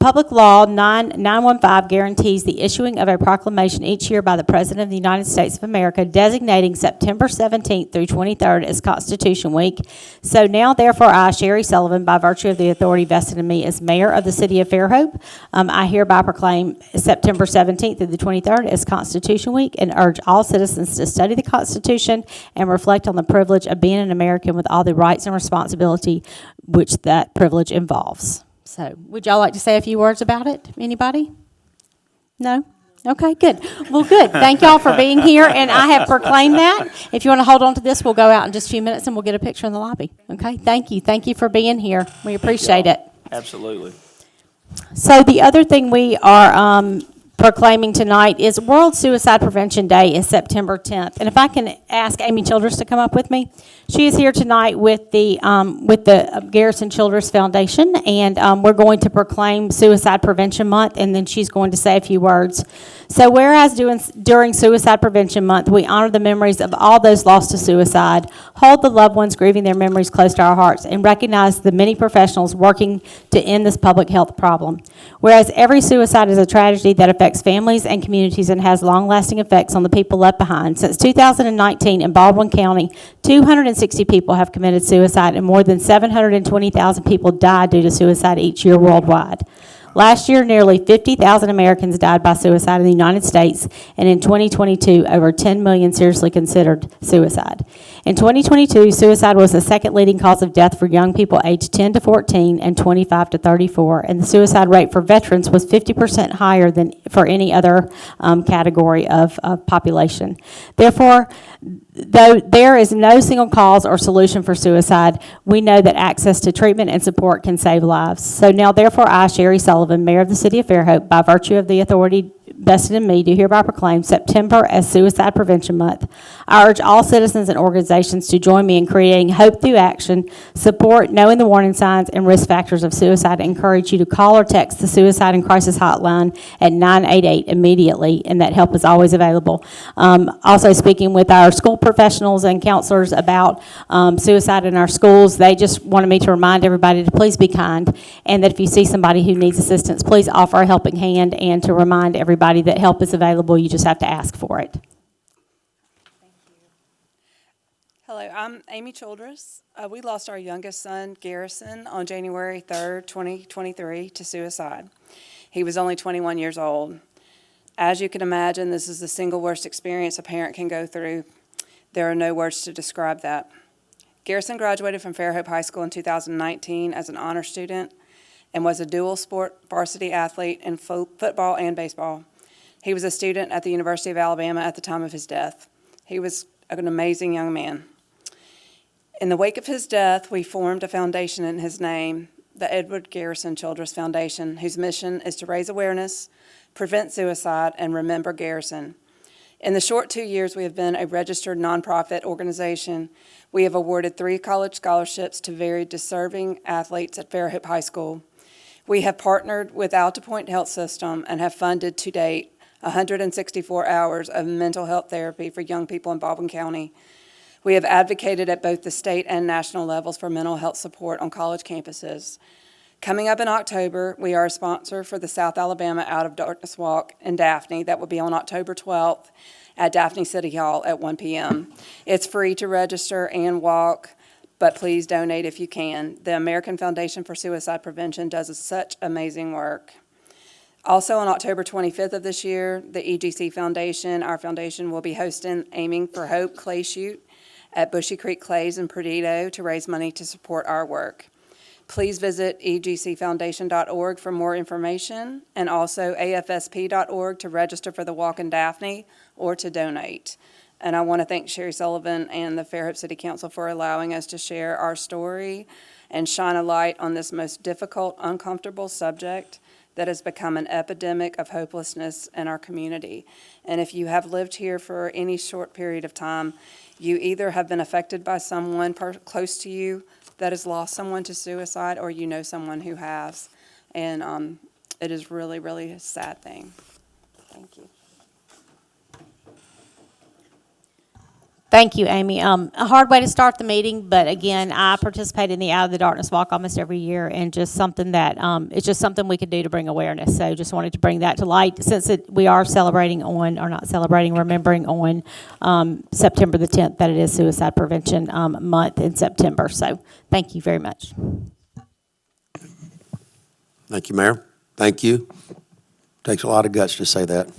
Public Law 915 guarantees the issuing of a proclamation each year by the President of the United States of America designating September 17th through 23rd as Constitution Week. So now, therefore, I, Sherry Sullivan, by virtue of the authority vested in me as Mayor of the City of Fairhope, I hereby proclaim September 17th through the 23rd as Constitution Week and urge all citizens to study the Constitution and reflect on the privilege of being an American with all the rights and responsibility which that privilege involves. So, would y'all like to say a few words about it? Anybody? No? Okay, good. Well, good. Thank y'all for being here, and I have proclaimed that. If you want to hold on to this, we'll go out in just a few minutes, and we'll get a picture in the lobby. Okay? Thank you. Thank you for being here. We appreciate it. Absolutely. So, the other thing we are proclaiming tonight is World Suicide Prevention Day is September 10th. And if I can ask Amy Childress to come up with me. She is here tonight with the Garrison Childress Foundation, and we're going to proclaim Suicide Prevention Month, and then she's going to say a few words. So whereas during Suicide Prevention Month, we honor the memories of all those lost to suicide, hold the loved ones grieving their memories close to our hearts, and recognize the many professionals working to end this public health problem. Whereas every suicide is a tragedy that affects families and communities and has long-lasting effects on the people left behind. Since 2019 in Baldwin County, 260 people have committed suicide and more than 720,000 people die due to suicide each year worldwide. Last year, nearly 50,000 Americans died by suicide in the United States, and in 2022, over 10 million seriously considered suicide. In 2022, suicide was the second leading cause of death for young people aged 10 to 14 and 25 to 34, and the suicide rate for veterans was 50% higher than for any other category of population. Therefore, though there is no single cause or solution for suicide, we know that access to treatment and support can save lives. So now, therefore, I, Sherry Sullivan, Mayor of the City of Fairhope, by virtue of the authority vested in me, do hereby proclaim September as Suicide Prevention Month. I urge all citizens and organizations to join me in creating hope through action, support knowing the warning signs and risk factors of suicide, and encourage you to call or text the Suicide and Crisis Hotline at 988 immediately, and that help is always available. Also speaking with our school professionals and counselors about suicide in our schools, they just wanted me to remind everybody to please be kind, and that if you see somebody who needs assistance, please offer a helping hand, and to remind everybody that help is available. You just have to ask for it. Hello, I'm Amy Childress. We lost our youngest son, Garrison, on January 3rd, 2023, to suicide. He was only 21 years old. As you can imagine, this is the single worst experience a parent can go through. There are no words to describe that. Garrison graduated from Fairhope High School in 2019 as an honor student and was a dual sport varsity athlete in football and baseball. He was a student at the University of Alabama at the time of his death. He was an amazing young man. In the wake of his death, we formed a foundation in his name, the Edward Garrison Childress Foundation, whose mission is to raise awareness, prevent suicide, and remember Garrison. In the short 2 years we have been a registered nonprofit organization, we have awarded 3 college scholarships to very deserving athletes at Fairhope High School. We have partnered with Altipoint Health System and have funded to date 164 hours of mental health therapy for young people in Baldwin County. We have advocated at both the state and national levels for mental health support on college campuses. Coming up in October, we are a sponsor for the South Alabama Out of Darkness Walk in Daphne. That will be on October 12th at Daphne City Hall at 1 p.m. It's free to register and walk, but please donate if you can. The American Foundation for Suicide Prevention does such amazing work. Also on October 25th of this year, the EGC Foundation, our foundation, will be hosting Aiming for Hope Clay Shoot at Bushy Creek Clays in Perdido to raise money to support our work. Please visit egcfoundation.org for more information, and also afsp.org to register for the Walk in Daphne or to donate. And I want to thank Sherry Sullivan and the Fairhope City Council for allowing us to share our story and shine a light on this most difficult, uncomfortable subject that has become an epidemic of hopelessness in our community. And if you have lived here for any short period of time, you either have been affected by someone close to you that has lost someone to suicide, or you know someone who has. And it is really, really a sad thing. Thank you. Thank you, Amy. A hard way to start the meeting, but again, I participate in the Out of the Darkness Walk almost every year, and just something that, it's just something we could do to bring awareness. So just wanted to bring that to light, since we are celebrating on, or not celebrating, remembering on September the 10th, that it is Suicide Prevention Month in September. So thank you very much. Thank you, Mayor. Thank you. Takes a lot of guts to say that.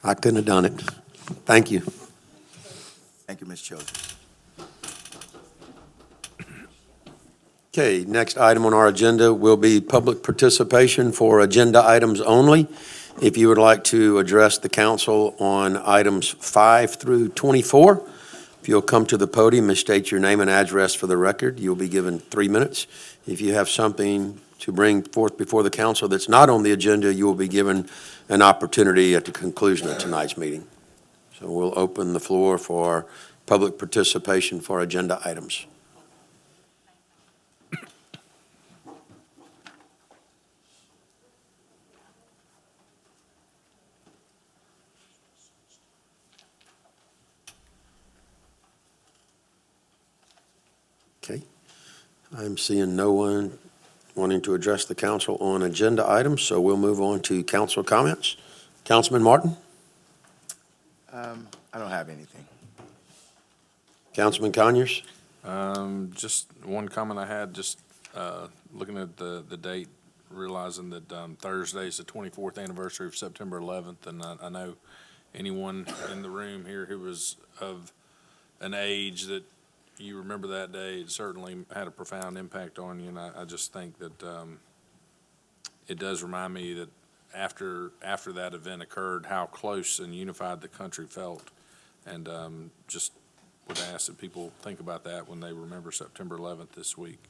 I couldn't have done it. Thank you. Thank you, Ms. Childers. Okay, next item on our agenda will be public participation for agenda items only. If you would like to address the council on items 5 through 24, if you'll come to the podium and state your name and address for the record, you'll be given 3 minutes. If you have something to bring forth before the council that's not on the agenda, you will be given an opportunity at the conclusion of tonight's meeting. So we'll open the floor for public participation for agenda items. Okay. I'm seeing no one wanting to address the council on agenda items, so we'll move on to council comments. Councilman Martin? I don't have anything. Councilman Conyers? Just one comment I had, just looking at the date, realizing that Thursday is the 24th anniversary of September 11th, and I know anyone in the room here who was of an age that you remember that day, it certainly had a profound impact on you, and I just think that it does remind me that after that event occurred, how close and unified the country felt, and just would ask that people think about that when they remember September 11th this week.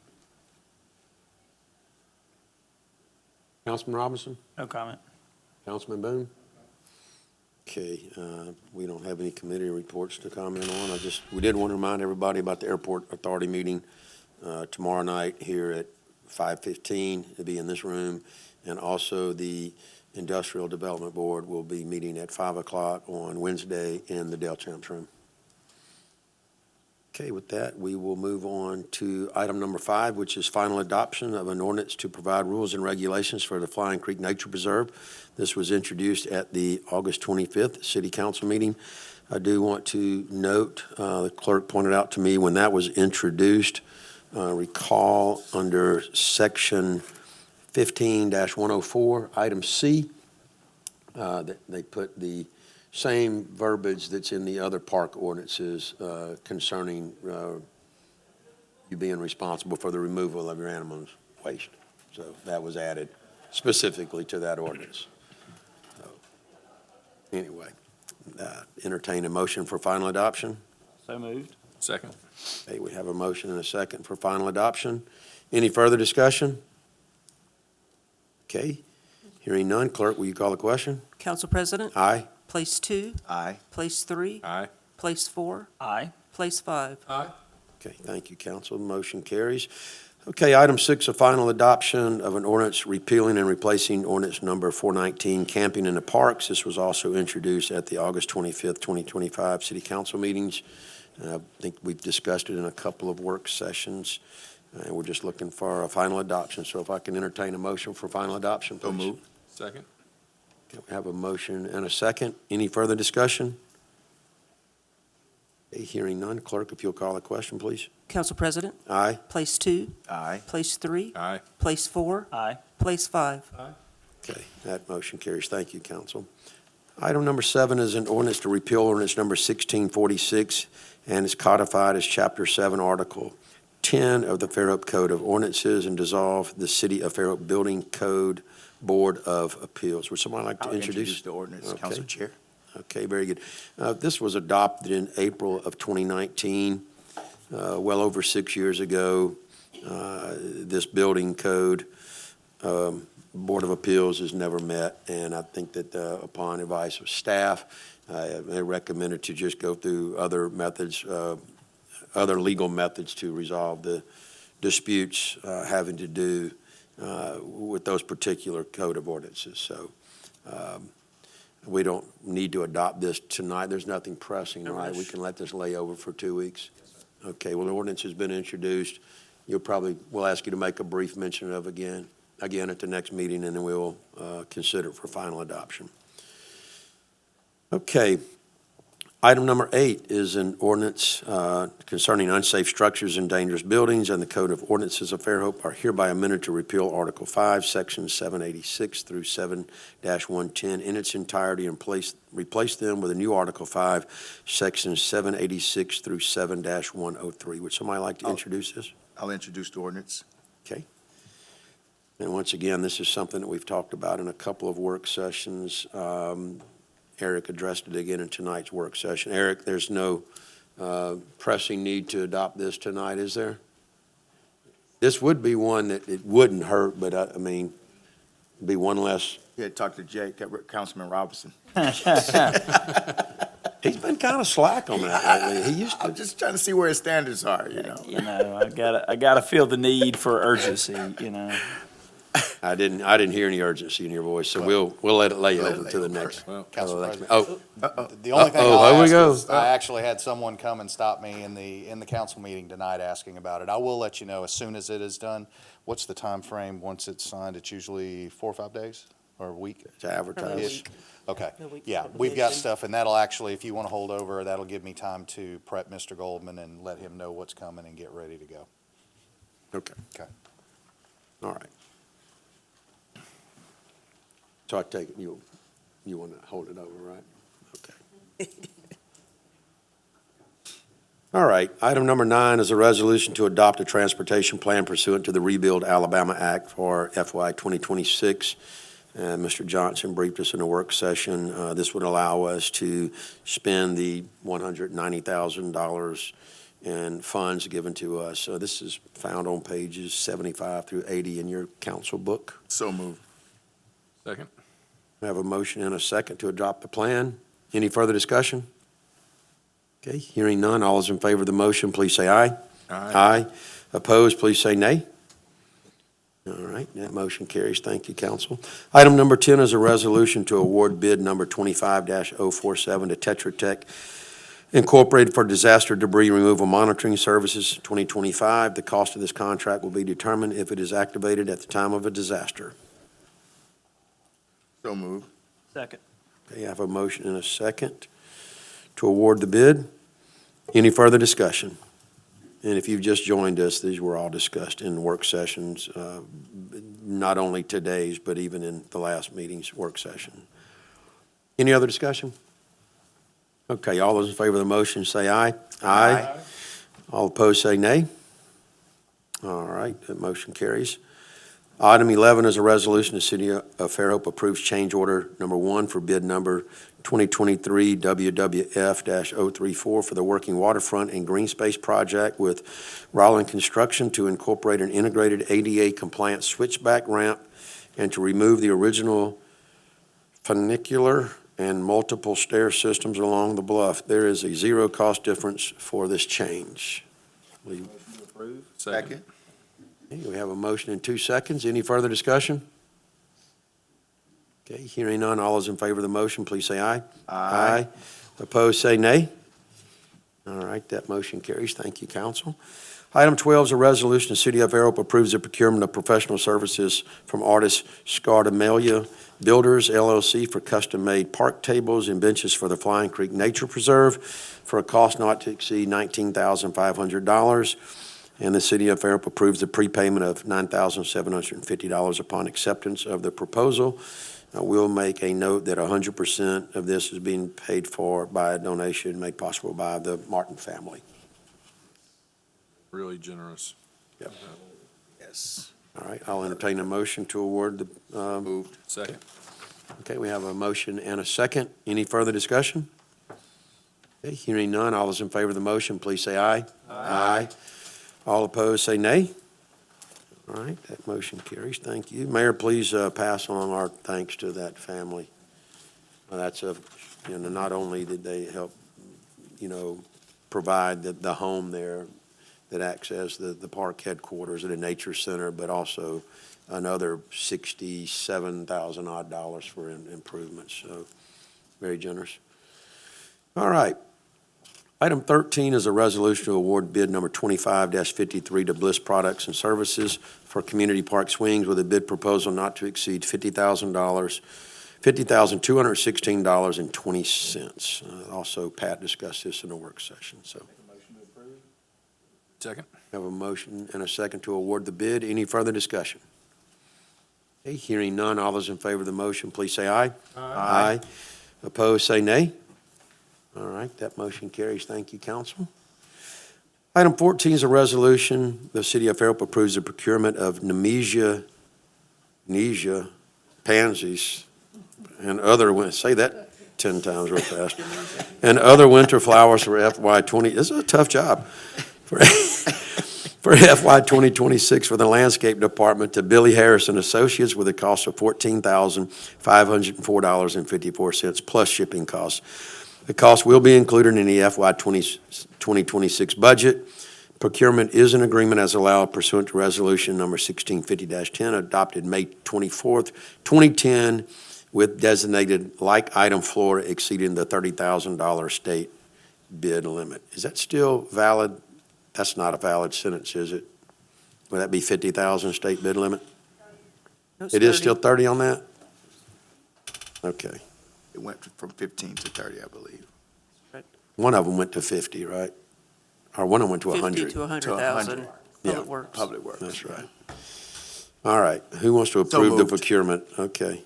Councilman Robinson? No comment. Councilman Boone? Okay, we don't have any committee reports to comment on. We did want to remind everybody about the Airport Authority meeting tomorrow night here at 5:15. It'll be in this room. And also the Industrial Development Board will be meeting at 5 o'clock on Wednesday in the Dale Champs room. Okay, with that, we will move on to item number 5, which is final adoption of an ordinance to provide rules and regulations for the Flying Creek Nature Preserve. This was introduced at the August 25th City Council meeting. I do want to note, the clerk pointed out to me when that was introduced, recall under section 15-104, item C, that they put the same verbiage that's in the other park ordinances concerning you being responsible for the removal of your animals' waste. So that was added specifically to that ordinance. So, anyway, entertain a motion for final adoption. So moved. Second. Okay, we have a motion and a second for final adoption. Any further discussion? Okay, hearing none, clerk, will you call the question? Council President? Aye. Place 2? Aye. Place 3? Aye. Place 4? Aye. Place 5? Aye. Okay, thank you, council. Motion carries. Okay, item 6, a final adoption of an ordinance repealing and replacing ordinance number 419, camping in the parks. This was also introduced at the August 25th, 2025 City Council meetings. I think we've discussed it in a couple of work sessions, and we're just looking for a final adoption. So if I can entertain a motion for final adoption, please. So moved. Second. Okay, we have a motion and a second. Any further discussion? Okay, hearing none, clerk, if you'll call the question, please. Council President? Aye. Place 2? Aye. Place 3? Aye. Place 4? Aye. Place 5? Okay, that motion carries. Thank you, council. Item number 7 is an ordinance to repeal ordinance number 1646, and it's codified as Chapter 7, Article 10 of the Fairhope Code of Ordinances and dissolve the City of Fairhope Building Code Board of Appeals. Would somebody like to I'll introduce? introduce the ordinance, Okay. Council Chair. Okay, very good. This was adopted in April of 2019, well over 6 years ago. This building code Board of Appeals has never met, and I think that upon advice of staff, they recommended to just go through other methods, other legal methods to resolve the disputes having to do with those particular code of ordinances. So we don't need to adopt this tonight. There's nothing pressing, right? We can let this lay over for 2 weeks? Okay, well, the ordinance has been introduced. We'll ask you to make a brief mention of again at the next meeting, and then we'll consider it for final adoption. Okay. Item number 8 is an ordinance concerning unsafe structures and dangerous buildings, and the Code of Ordinances of Fairhope are hereby amended to repeal Article 5, Sections 786 through 7-110 in its entirety and replace them with a new Article 5, Sections 786 through 7-103. Would somebody like to introduce this? I'll introduce the ordinance. Okay. And once again, this is something that we've talked about in a couple of work sessions. Eric addressed it again in tonight's work session. Eric, there's no pressing need to adopt this tonight, is there? This would be one that it wouldn't hurt, but I mean, be one less. Yeah, talk to Councilman Robinson. He's been kind of slack on that lately. He used to. I'm just trying to see where his standards are, You know, I gotta feel the need for urgency, you know. I didn't hear any urgency in your voice, so we'll let it lay over to the next. Well, Council President. Oh, The only thing Uh-oh, I'll here we ask go. is, I actually had someone come and stop me in the council meeting tonight asking about it. I will let you know as soon as it is done. What's the time frame once it's signed? It's usually 4 or 5 days or a week? to advertise. Ish. Okay, A week yeah, we've got stuff, and that'll actually, if you want to hold over, that'll give me time to prep Mr. Goldman and let him know what's coming and get ready to go. Okay. Okay. All right. So I take it you want to hold it over, right? Okay. All right. Item number 9 is a resolution to adopt a transportation plan pursuant to the Rebuild Alabama Act for FY 2026. Mr. Johnson briefed us in a work session. This would allow us to spend the $190,000 in funds given to us. So this is found on pages 75 through 80 in your council book. So moved. Second. We have a motion and a second to adopt the plan. Any further discussion? Okay, hearing none. All those in favor of the motion, please say aye. Aye. Opposed, please say nay. All right, that motion carries. Thank you, council. Item number 10 is a resolution to award bid number 25-047 to Tetra Tech Incorporated for disaster debris removal monitoring services 2025. The cost of this contract will be determined if it is activated at the time of a disaster. So moved. Second. Okay, I have a motion and a second to award the bid. Any further discussion? And if you've just joined us, these were all discussed in work sessions, not only today's, but even in the last meeting's work session. Any other discussion? Okay, all those in favor of the motion say aye. Aye. All opposed say nay. All right, that motion carries. Item 11 is a resolution the City of Fairhope approves change order number 1 for bid number 2023 WWF-034 for the working waterfront and green space project with Rollin Construction to incorporate an integrated ADA compliant switchback ramp and to remove the original funicular and multiple stair systems along the bluff. There is a zero cost difference for this change. Motion to approve. Second. Okay, we have a motion in 2 seconds. Any further discussion? Okay, hearing none, all those in favor of the motion, please say aye. Aye. Opposed, say nay. All right, that motion carries. Thank you, council. Item 12 is a resolution. The City of Fairhope approves the procurement of professional services from artist Scardamelia Builders LLC for custom-made park tables and benches for the Flying Creek Nature Preserve for a cost not to exceed $19,500. And the City of Fairhope approves the prepayment of $9,750 upon acceptance of the proposal. We'll make a note that 100% of this is being paid for by a donation made possible by the Martin family. Really generous. Yep. Yes. All right, I'll entertain a motion to award the, Moved. Second. okay, we have a motion and a second. Any further discussion? Okay, hearing none, all those in favor of the motion, please say aye. Aye. All opposed, say nay. All right, that motion carries. Thank you. Mayor, please pass along our thanks to that family. That's not only did they help, provide the home there that access the park headquarters and the nature center, but also another $67,000 odd for improvements. So very generous. All right. Item 13 is a resolution to award bid number 25-53 to Bliss Products and Services for community park swings with a bid proposal not to exceed $50,216.20. Also, Pat discussed this in a work session, so. Second. Have a motion and a second to award the bid. Any further discussion? Okay, hearing none, all those in favor of the motion, please say aye. Aye. Opposed, say nay. All right, that motion carries. Thank you, council. Item 14 is a resolution. The city of Fairhope approves the procurement of Nemesia pansies and other, say that 10 times real fast, and other winter flowers for FY20. This is a tough job. For FY 2026 for the Landscape Department to Billy Harris and Associates with a cost of $14,504.54 plus shipping costs. The cost will be included in the FY 2026 budget. Procurement is an agreement as allowed pursuant to Resolution Number 1650-10 adopted May 24th, 2010 with designated like item floor exceeding the $30,000 state bid limit. Is that still valid? That's not a valid sentence, is it? Would that be 50,000 state bid limit? No, it's It is 30. still 30 on that? Okay. It went from 15 to 30, I believe. One of them went to 50, right? Or one of them went to 100. 50 to 100,000. Yeah. Public Works. Public Works. That's right. All right, who wants to approve the moved. procurement? Okay,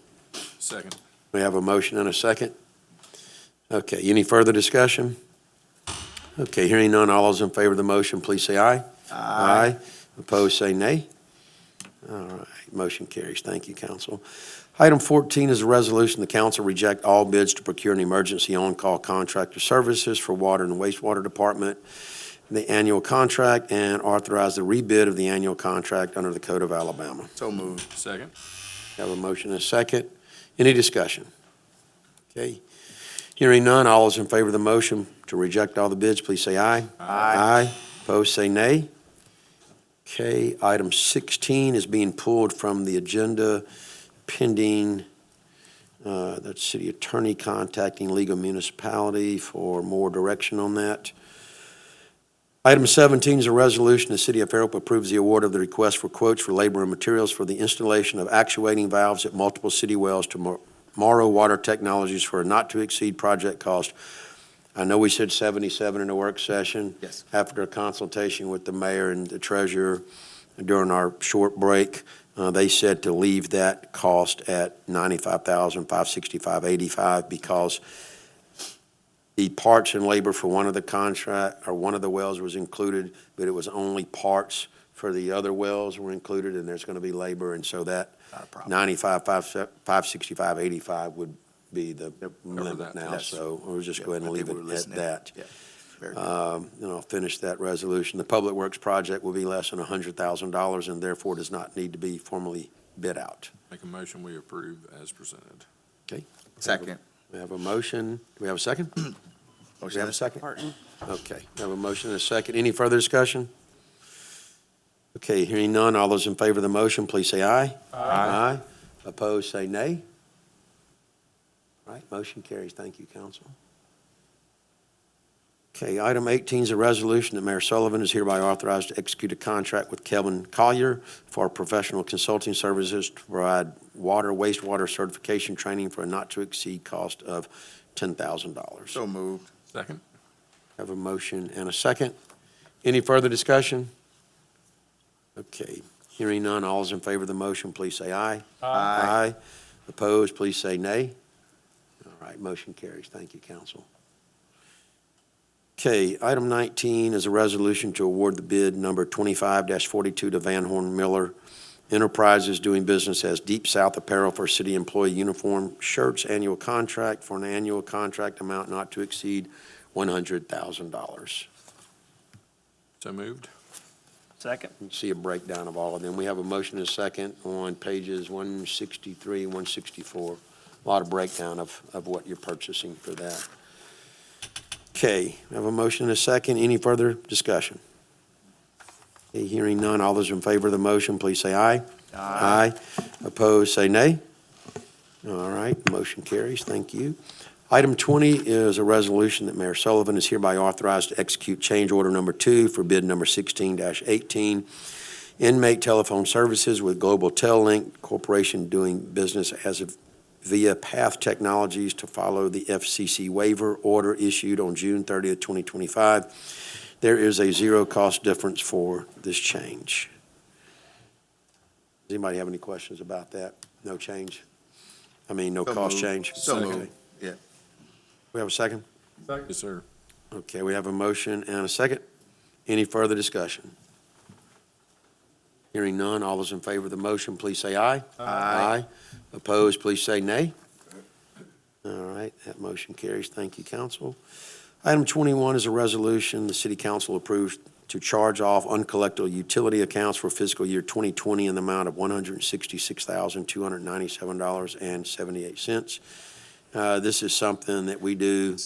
Second. we have a motion and a second. Okay, any further discussion? Okay, hearing none, all those in favor of the motion, please say aye. Aye. Opposed, say nay. All right, motion carries. Thank you, council. Item 14 is a resolution. The council reject all bids to procure an emergency on-call contractor services for water and wastewater department, the annual contract, and authorize the rebid of the annual contract under the Code of Alabama. So moved. Second. Have a motion and a second. Any discussion? Okay. Hearing none, all those in favor of the motion to reject all the bids, please say aye. Aye. Opposed, say nay. Okay, item 16 is being pulled from the agenda pending, that's city attorney contacting legal municipality for more direction on that. Item 17 is a resolution. The city of Fairhope approves the award of the request for quotes for labor and materials for the installation of actuating valves at multiple city wells to Morrow Water Technologies for a not-to-exceed project cost. I know we said 77 in the work session. Yes. After a consultation with the mayor and the treasurer during our short break, they said to leave that cost at $95,565.85 because the parts and labor for one of the wells was included, but it was only parts for the other wells were included, and there's going to be labor, and so that Not a problem. $95,565.85 would be the limit that. now. Yes. So we'll just Yeah, go ahead and I leave think we it were at listening. that. Yeah, very good. And I'll finish that resolution. The Public Works project will be less than $100,000 and therefore does not need to be formally bid out. Make a motion we approve as presented. Second. We have a motion. Do we have a second? Do we have a second? Martin. Okay, we have a motion and a second. Any further discussion? Okay, hearing none, all those in favor of the motion, please say aye. Aye. Opposed, say nay. All right, motion carries. Thank you, council. Okay, item 18 is a resolution that Mayor Sullivan is hereby authorized to execute a contract with Kelvin Collier for professional consulting services to provide water, wastewater certification training for a not-to-exceed cost of $10,000. So moved. Second. Have a motion and a second. Any further discussion? Okay, hearing none, all is in favor of the motion, please say aye. Aye. Opposed, please say nay. All right, motion carries. Thank you, council. Okay, item 19 is a resolution to award the bid number 25-42 to Van Horn Miller Enterprises doing business as Deep South Apparel for city employee uniform shirts annual contract for an annual contract amount not to exceed $100,000. So moved. Second. You see a breakdown of all of them. We have a motion and a second on pages 163, 164. A lot of breakdown of what you're purchasing for that. Okay, we have a motion and a second. Any further discussion? Okay, hearing none, all those in favor of the motion, please say aye. Aye. Opposed, say nay. All right, motion carries. Thank you. Item 20 is a resolution that Mayor Sullivan is hereby authorized to execute change order number 2 for bid number 16-18, inmate telephone services with Global Tel-Link Corporation doing business as of via Path Technologies to follow the FCC waiver order issued on June 30th, 2025. There is a zero-cost difference for this change. Does anybody have any questions about that? No change? No So cost moved. change? So Okay. moved. Yeah. We have a second? Yes, sir. Okay, we have a motion and a second. Any further discussion? Hearing none, all those in favor of the motion, please say aye. Aye. Opposed, please say nay. All right, that motion carries. Thank you, council. Item 21 is a resolution the city council approves to charge off uncollectible utility accounts for fiscal year 2020 in the amount of $166,297.78. This is something that we do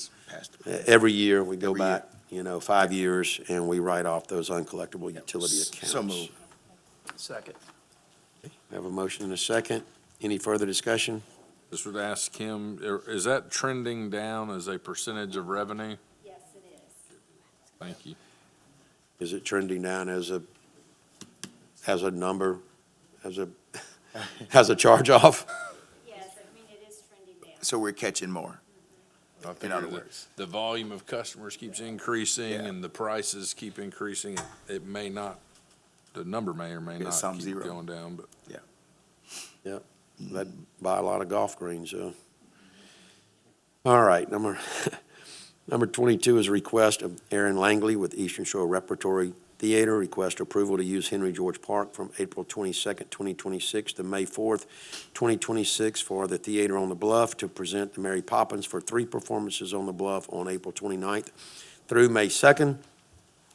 every year. We go Every back, 5 years, and we write off those uncollectible utility accounts. So moved. Second. We have a motion and a second. Any further discussion? Just would ask him, is that trending down as a percentage of revenue? Yes, it is. Thank you. Is it trending down as a number, as a charge off? Yes, it is trending down. So we're catching more. I In figure other the- words. The volume of customers keeps increasing Yeah. and the prices keep increasing. It may not, the number may or may Yeah, not some keep zero. going down, but Yep, they'd buy a lot of golf greens, so. All right, number 22 is a request of Aaron Langley with Eastern Shore Repertory Theater. Request approval to use Henry George Park from April 22nd, 2026 to May 4th, 2026 for the Theater on the Bluff to present the Mary Poppins for 3 performances on the Bluff on April 29th through May 2nd.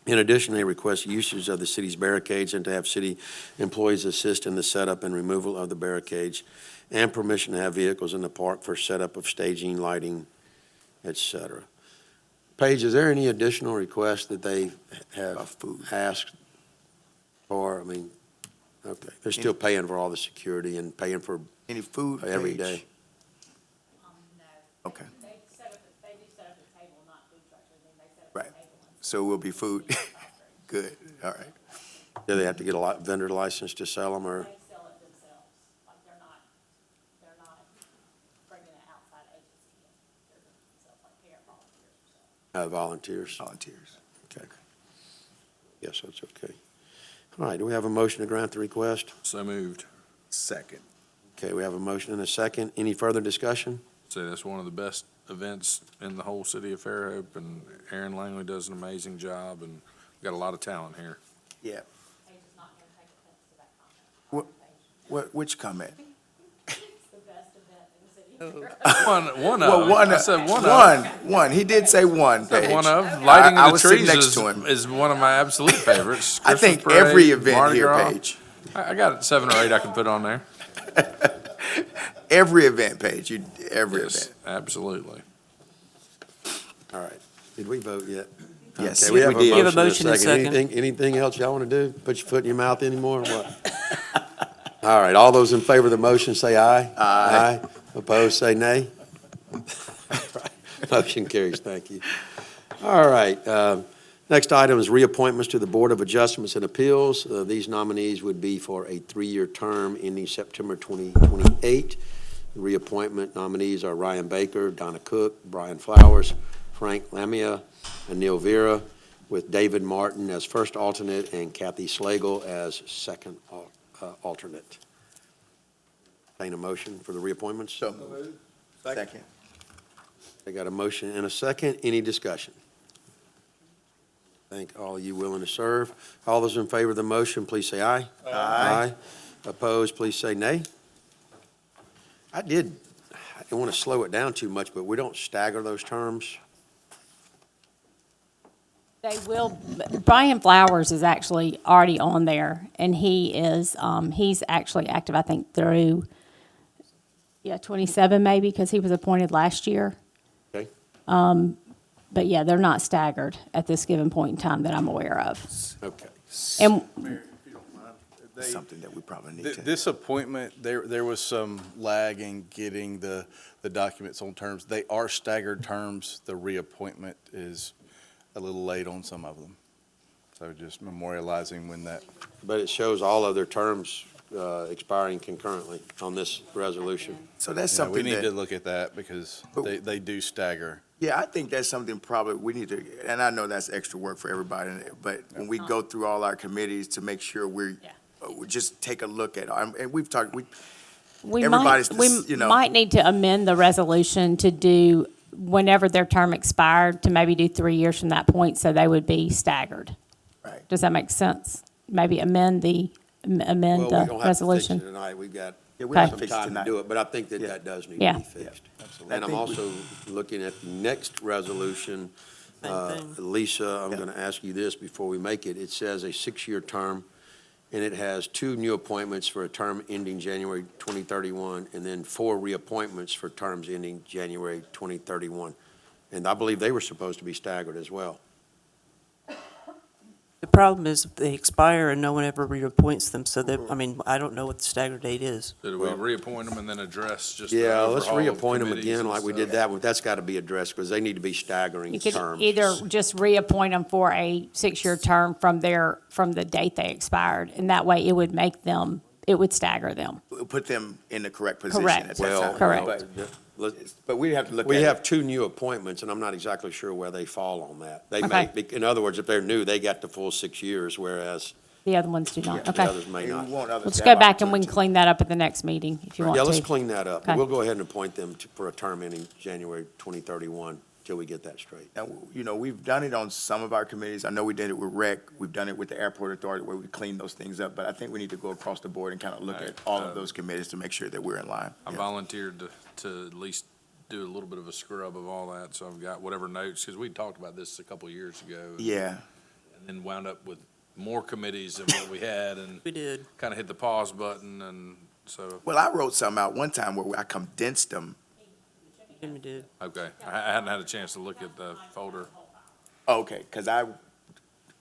In addition, they request usage of the city's barricades and to have city employees assist in the setup and removal of the barricades, and permission to have vehicles in the park for setup of staging, lighting, et cetera. Paige, is there any additional requests that they have asked for? Okay, they're still paying for all the security and paying for Any food, every Paige? day. No. Okay. They do set up a table, not food trucks, they set up a Right. table. and- So we'll be food. Good, all right. Do they have to get a vendor license to sell them, or? They sell it themselves, like they're not bringing an outside agency in. They're doing it themselves, like parent volunteers or something. Volunteers? Volunteers. Okay. Yes, that's okay. All right, do we have a motion to grant the request? so moved. Second. Okay, we have a motion and a second. Any further discussion? Say that's one of the best events in the whole city of Fairhope, and Aaron Langley does an amazing job, and got a lot of talent here. Yeah. They just not gonna take offense to that comment. Which comment? It's the best event in the city of Fairhope. One Well, of, one, I said one of. one. He did say one, Said Paige. one of. Lighting I of the was sitting trees next is, to him. is one of my absolute favorites. I think Christmas every parade, event Mardi here, Gras. Paige. I got 7 or 8 I can put on there. Every event, Paige, every Yes, event. absolutely. All right. Did we vote yet? Yes, Okay, we have we did. a You have a motion and a motion second. and a second. Anything else y'all want to do? Put your foot in your mouth anymore, or what? All right, all those in favor of the motion, say aye. Aye. Opposed, say nay. Motion carries, thank you. All right, next item is reappointments to the Board of Adjustments and Appeals. These nominees would be for a 3-year term ending September 2028. The reappointment nominees are Ryan Baker, Donna Cook, Brian Flowers, Frank Lamia, and Neil Vera, with David Martin as first alternate and Kathy Slagle as second alternate. Entertain a motion for the reappointments? So moved. Second. I got a motion and a second. Any discussion? Thank all of you willing to serve. All those in favor of the motion, please say aye. Aye. Opposed, please say nay. I didn't want to slow it down too much, but we don't stagger those terms. They will, Brian Flowers is actually already on there, and he's actually active, I think, through, 27 maybe, because he was appointed last year. Okay. But yeah, they're not staggered at this given point in time that I'm aware of. Okay. And Mayor, if you don't mind, something that we probably need to. This appointment, there was some lag in getting the documents on terms. They are staggered terms. The reappointment is a little late on some of them. So just memorializing when that. But it shows all other terms expiring concurrently on this resolution. So that's We something need to that, look at that because they do stagger. yeah, I think that's something probably we need to, and I know that's extra work for everybody, but when we go through all our committees to make sure we just take a look at, and we've talked, we everybody's, might need to amend the resolution to do, whenever their term expired, to maybe do 3 years from that point, so they would be staggered. Right. Does that make sense? Maybe amend the Well, we don't have to fix resolution. it tonight. We've got we have to some fix it time to tonight. do it, but I think that Yeah. that does need Yeah. to be fixed. Absolutely. And I'm also looking at the next resolution. Lisa, I'm going to ask you this before we make it. It says a 6-year term, and it has 2 new appointments for a term ending January 2031, and then 4 reappointments for terms ending January 2031. And I believe they were supposed to be staggered as well. The problem is they expire and no one ever reappoints them, so that, I mean, I don't know what the stagger date is. So do we reappoint them and then address just the Yeah, let's overhaul of reappoint them committees again and like we did stuff? that one. That's got to be addressed because they need to be staggering You could terms. either just reappoint them for a 6-year term from the date they expired, and that way it would stagger them. Put them in the correct position Correct. at that Well, time. Correct. But we have to look at We it. have 2 new appointments, and I'm not exactly sure where they fall on that. They Okay. may, in other words, if they're new, they got the full 6 years, whereas The other ones do not. the Okay. others may And not. we want others Let's to go have back and we can opportunity. clean that up at the next meeting if you want Yeah, to. let's clean that up. Okay. We'll go ahead and appoint them for a term ending January 2031 till we get that straight. And, we've done it on some of our committees. I know we did it with REC. We've done it with the Airport Authority where we clean those things up. But I think we need to go across the board and kind of look at all of those committees to make sure that we're in line. I volunteered to at least do a little bit of a scrub of all that, so I've got whatever notes, because we talked about this a couple of years ago. Yeah. And then wound up with more committees than what we had, and We did. kind of hit the pause button, and so, Well, I wrote something out one time where I condensed them. We did. okay. I hadn't had a chance to look at the folder. Okay, because I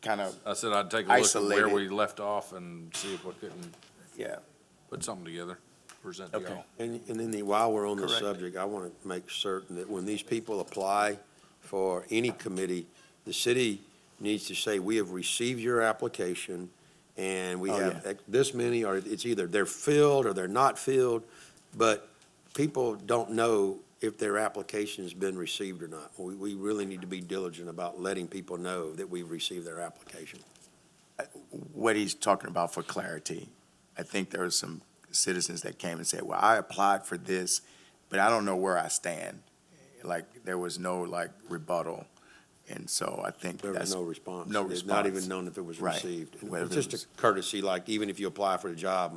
kind of, I said I'd take a look at where Isolated. we left off and see if we couldn't yeah. put something together, present to Okay. y'all. And then while we're on the Correct. subject, I want to make certain that when these people apply for any committee, the city needs to say, we have received your application, and we Oh, have this many, or it's either they're filled or they're not filled, but people don't know if their application's been received or not. We really need to be diligent about letting people know that we've received their application. What he's talking about for clarity, I think there were some citizens that came and said, well, I applied for this, but I don't know where I stand. Like, there was no, rebuttal. And so I think There was that's, no response. no It's not response. even known if it was Right. received. And Whether It's it just a was- courtesy, like even if you apply for the job,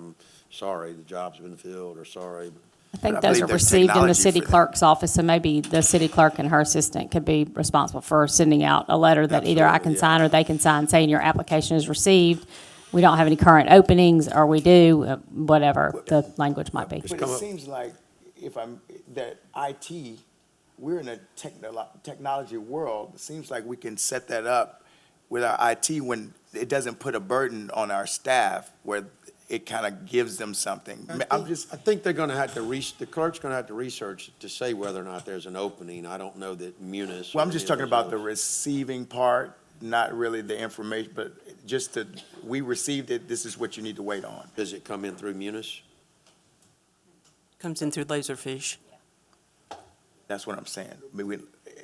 sorry, the job's been filled, or sorry. I think But I those believe are there's received in the technology city for that. clerk's office, so maybe the city clerk and her assistant could be responsible for sending out a letter that either I can Absolutely, yeah. sign or they can sign saying your application is received. We don't have any current openings, or we do, whatever the language might be. But it seems like that IT, we're in a technology world. It seems like we can set that up with our IT when it doesn't put a burden on our staff where it kind of gives them something. I think they're going to have to, the clerk's going to have to research to say whether or not there's an opening. I don't know that Munis. Well, I'm or just any talking of about the those- receiving part, not really the information, but just we received it, this is what you need to wait on. Does it come in through Munis? Comes in through Laserfish. That's what I'm saying.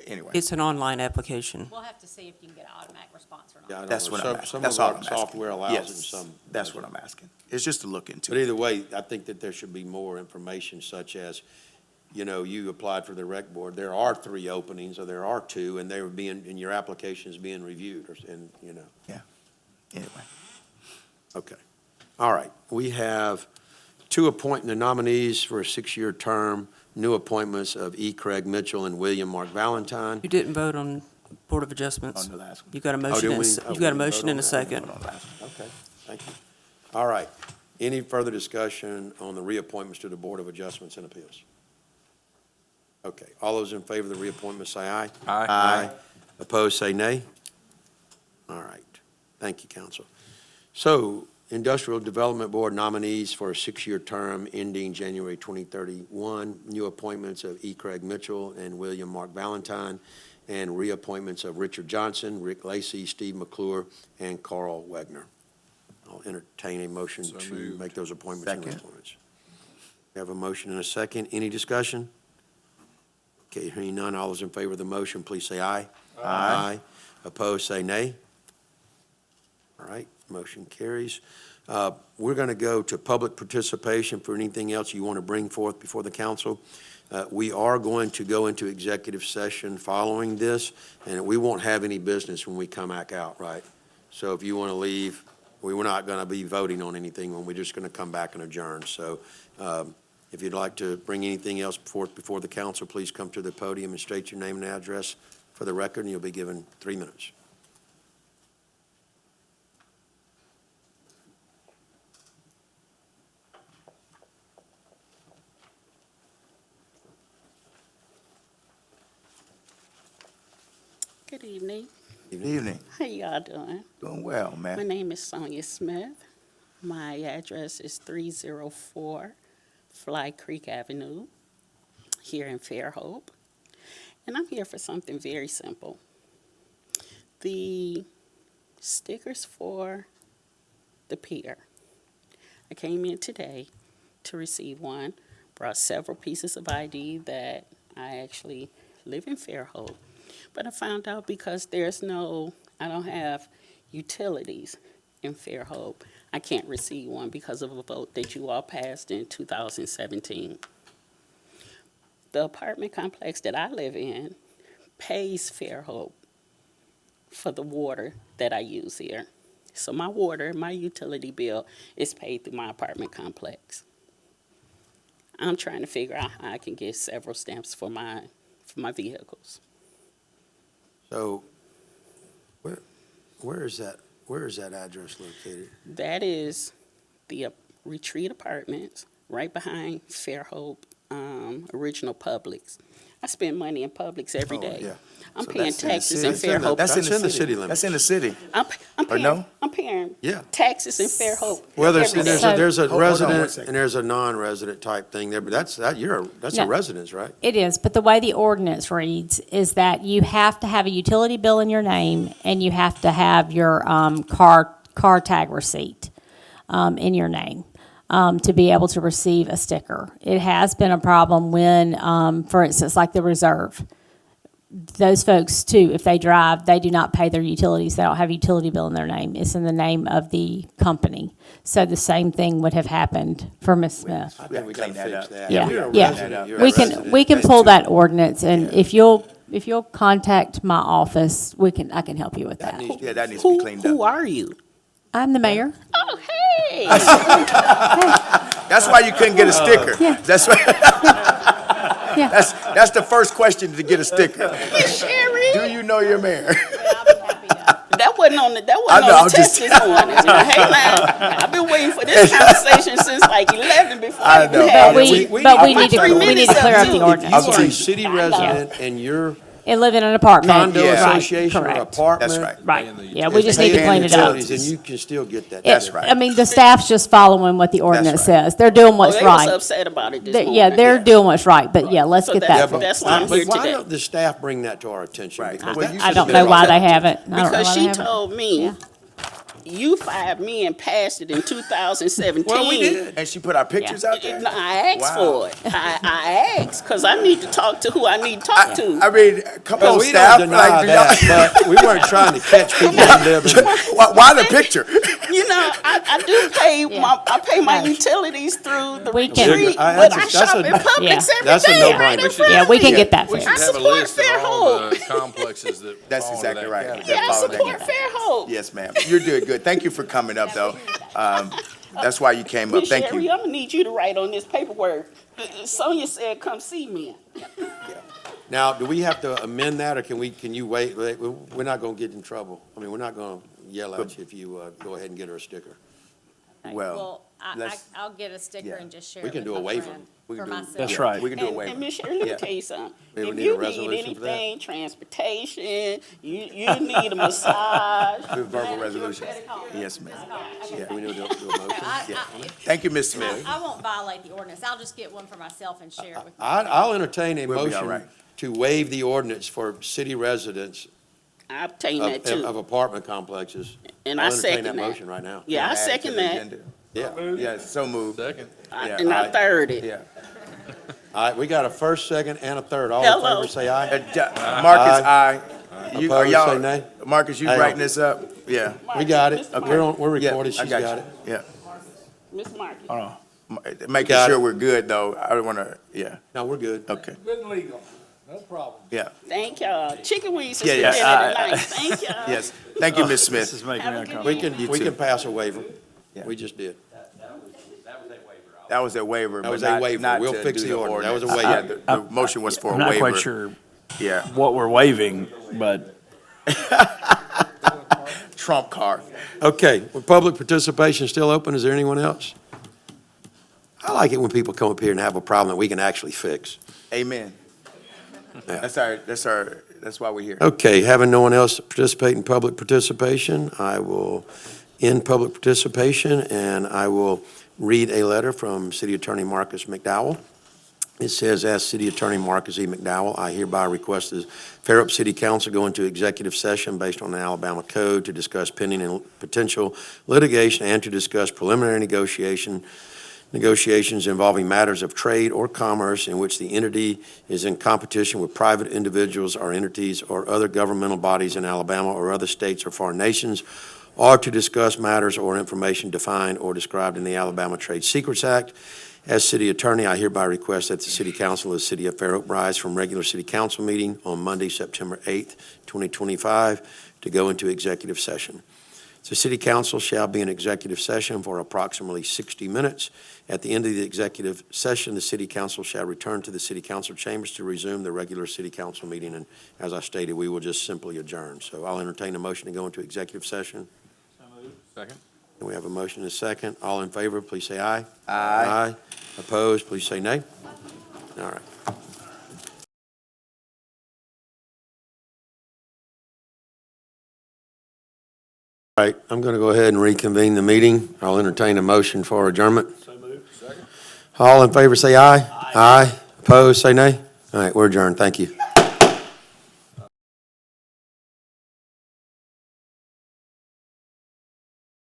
Anyway. It's an online application. We'll have to see if you can get an automatic response or not. Yeah, I don't That's know. what I'm Some- asking. Some That's of all our I'm asking. software allows it, and Yes, some. that's what I'm asking. It's just to look into. But either way, I think that there should be more information such as you know, you applied for the rec board, there are 3 openings, or there are 2, and they were being, and your application is being reviewed, and, you know. Anyway. Okay. All right. We have 2 the nominees for a 6-year term, new appointments of E. Craig Mitchell and William Mark Valentine. You didn't vote on Board of Adjustments. On the last one. You got a did motion, we? and Oh, you've we got a didn't motion vote and on a that? second. Okay, thank you. All right. Any further discussion on the reappointments to the Board of Adjustments and Appeals? Okay. All those in favor of the reappointment say aye. Aye. Opposed, say nay. All right. Thank you, council. So, Industrial Development Board nominees for a 6-year term ending January 2031. New appointments of E. Craig Mitchell and William Mark Valentine, and reappointments of Richard Johnson, Rick Lacy, Steve McClure, and Carl Wegner. I'll entertain a motion So to moved. make those appointments and Second. reappointments. We have a motion and a second. Any discussion? Okay, hearing none, all those in favor of the motion, please say aye. Aye. Opposed, say nay. All right, motion carries. We're going to go to public participation for anything else you want to bring forth before the council. We are going to go into executive session following this, and we won't have any business when we come back out, right? So if you want to leave, we were not going to be voting on anything, when we're just going to come back and adjourn. So if you'd like to bring anything else forth before the council, please come to the podium and state your name and address for the record, and you'll be given 3 minutes. Good evening. Good evening. How y'all doing? Doing well, My man. name is Sonia Smith. My address is 304 Fly Creek Avenue here in Fairhope. And I'm here for something very simple. The stickers for the pier. I came in today to receive one, brought several pieces of ID that I actually live in Fairhope. But I found out because I don't have utilities in Fairhope, I can't receive one because of a vote that you all passed in 2017. The apartment complex that I live in pays Fairhope for the water that I use here. So my utility bill is paid through my apartment complex. I'm trying to figure out how I can get several stamps for my vehicles. So, where is that address located? That is the Retreat Apartments, right behind Fairhope Original Publix. I spend money in Publix every day. Yeah. I'm So paying that's in the taxes city. in Fairhope. That's in the city city limits. That's in the city. I'm Or paying, no? I'm paying Yeah. taxes in Fairhope. Well, every day. there's a Hold on one resident second. and there's a non-resident type thing there, but that's a No. residence, right? It is, but the way the ordinance reads is that you have to have a utility bill in your name, and you have to have your car tag receipt in your name to be able to receive a sticker. It has been a problem when, for instance, like the reserve. Those folks too, if they drive, they do not pay their utilities. They don't have a utility bill in their name. It's in the name of the company. So the same thing would have happened for Ms. Smith. I think we gotta Clean that fix up. that. Yeah, You're a yeah. resident, you're a We can resident. pull that ordinance, and if you'll contact my office, I can help you with that. Yeah, that needs to be cleaned Who up. are you? I'm the mayor. Oh, hey! That's why you couldn't get a sticker. Yeah. That's why. Yeah. That's the first question to get a sticker. Miss Sherry! Do you know your mayor? That wasn't on the I know, I'm test just- this morning. Now, hey, man, I've been waiting for this conversation since like 11 before I I even know. had But it. we need to clear up the If ordinance. you are a city resident and you're And live in an apartment. condo Yeah. association or Correct. apartment. That's right. Right, And the yeah, we just need to paying clean it up. utilities, and you can still get that. That's sticker. right. I mean, the staff's just following what the ordinance right. says. They're doing Oh, what's they was right. upset about it this They- morning. Yeah, they're doing what's right, but yeah, let's So get that's- that but fixed. that's why I'm here Why today. don't the staff bring that to our attention? Right. Because Well, that you I should don't be know why brought they up. haven't. I don't know Because why they she haven't. told me, Yeah. you fired me and passed it in 2017. Well, we did. And she put our pictures out there? No, I asked Wow. for it. I asked because I need to talk to who I need to talk to. I mean, come Well, on, we staff. don't deny do y'all- that, but we weren't trying to catch people who live in. Why the picture? You know, I do pay I pay my utilities through the We can- retreat, That's but a- I shop at Publix yeah. every That's a day no-brainer. right in front Yeah, of we can me. get that We fixed. should I have a support list of all the Fairhope. complexes that That's fall exactly under that right. category. Yeah, I follow that support category. Fairhope. Yes, ma'am. You're doing good. Thank you for coming up, though. That's why you came up. Miss Thank Sherry, you. I'm gonna need you to write on this paperwork. Sonia said, come see me. Now, do we have to amend that, or can you wait? We're not gonna get in trouble. I mean, we're not gonna yell at you if you, go ahead and get her a sticker. Well, let's- I'll get a sticker yeah. and just share We it can with do a my waiver. friend We can for do- myself. That's right. We can do a And waiver. Miss Sherry, let me Yeah. tell you something. Maybe we If need a you need resolution for that. anything, transportation, you need a massage. With verbal resolution. Yes, ma'am. Yeah. Do we need to do a motion? Thank you, Ms. Smith. I won't violate the ordinance. I'll just get one for myself and share it with my I'll entertain a We'll be all motion right. to waive the ordinance for city residents I obtain that of too. apartment complexes. And I'll I second entertain that. motion right now. Yeah, I Add to second the that. agenda. Yeah. Yes, so moved. Second. Yeah, And I aye. third it. Yeah. All right, we got a first, second, and a third. All in Hello. favor, say aye. Marcus, aye. You- are Opposed, y'all- say nay. Marcus, you Hang on. writing this up? Yeah. We got it. Mr. We're Yeah, recorded. I She's got it. you. Yeah. Miss Marcus. Hold on. Making Got sure it. we're good, though. I don't want to, yeah, No, we're good. okay, Good and legal, no problem. yeah. Thank y'all. Chicken wings is Yeah, for yeah, dinner tonight. Thank y'all. Yes. Thank you, Ms. This Smith. is making me Have a good uncomfortable. We too. can pass a waiver. Yeah. We just did. That was a waiver, That but was a not, waiver. not We'll to fix do the ordinance. That was a ordinance. waiver. Yeah, the motion was for a I'm not waiver. quite sure Yeah. what we're waiving, but Trump card. Okay, well, public participation still open. Is there anyone else? I like it when people come up here and have a problem that we can actually fix. Amen. Yeah. That's why we're here. Okay, having no one else participate in public participation, I will end public participation, and I will read a letter from City Attorney Marcus McDowell. It says, as City Attorney Marcus E. McDowell, I hereby request the Fairhope City Council go into executive session based on the Alabama Code to discuss pending and potential litigation and to discuss preliminary negotiations involving matters of trade or commerce in which the entity is in competition with private individuals or entities or other governmental bodies in Alabama or other states or foreign nations, or to discuss matters or information defined or described in the Alabama Trade Secrets Act. As city attorney, I hereby request that the city council of the city of Fairhope rise from regular city council meeting on Monday, September 8th, 2025, to go into executive session. The city council shall be in executive session for approximately 60 minutes. At the end of the executive session, the city council shall return to the city council chambers to resume the regular city council meeting. And as I stated, we will just simply adjourn. So I'll entertain a motion to go into executive session. Second. And we have a motion and a second. All in favor, please say aye. Aye. Opposed, please say nay. All right. All right, I'm going to go ahead and reconvene the meeting. I'll entertain a motion for adjournment. so moved. Second. All in favor, say aye. Aye. Opposed, say nay. All right, we're adjourned. Thank you.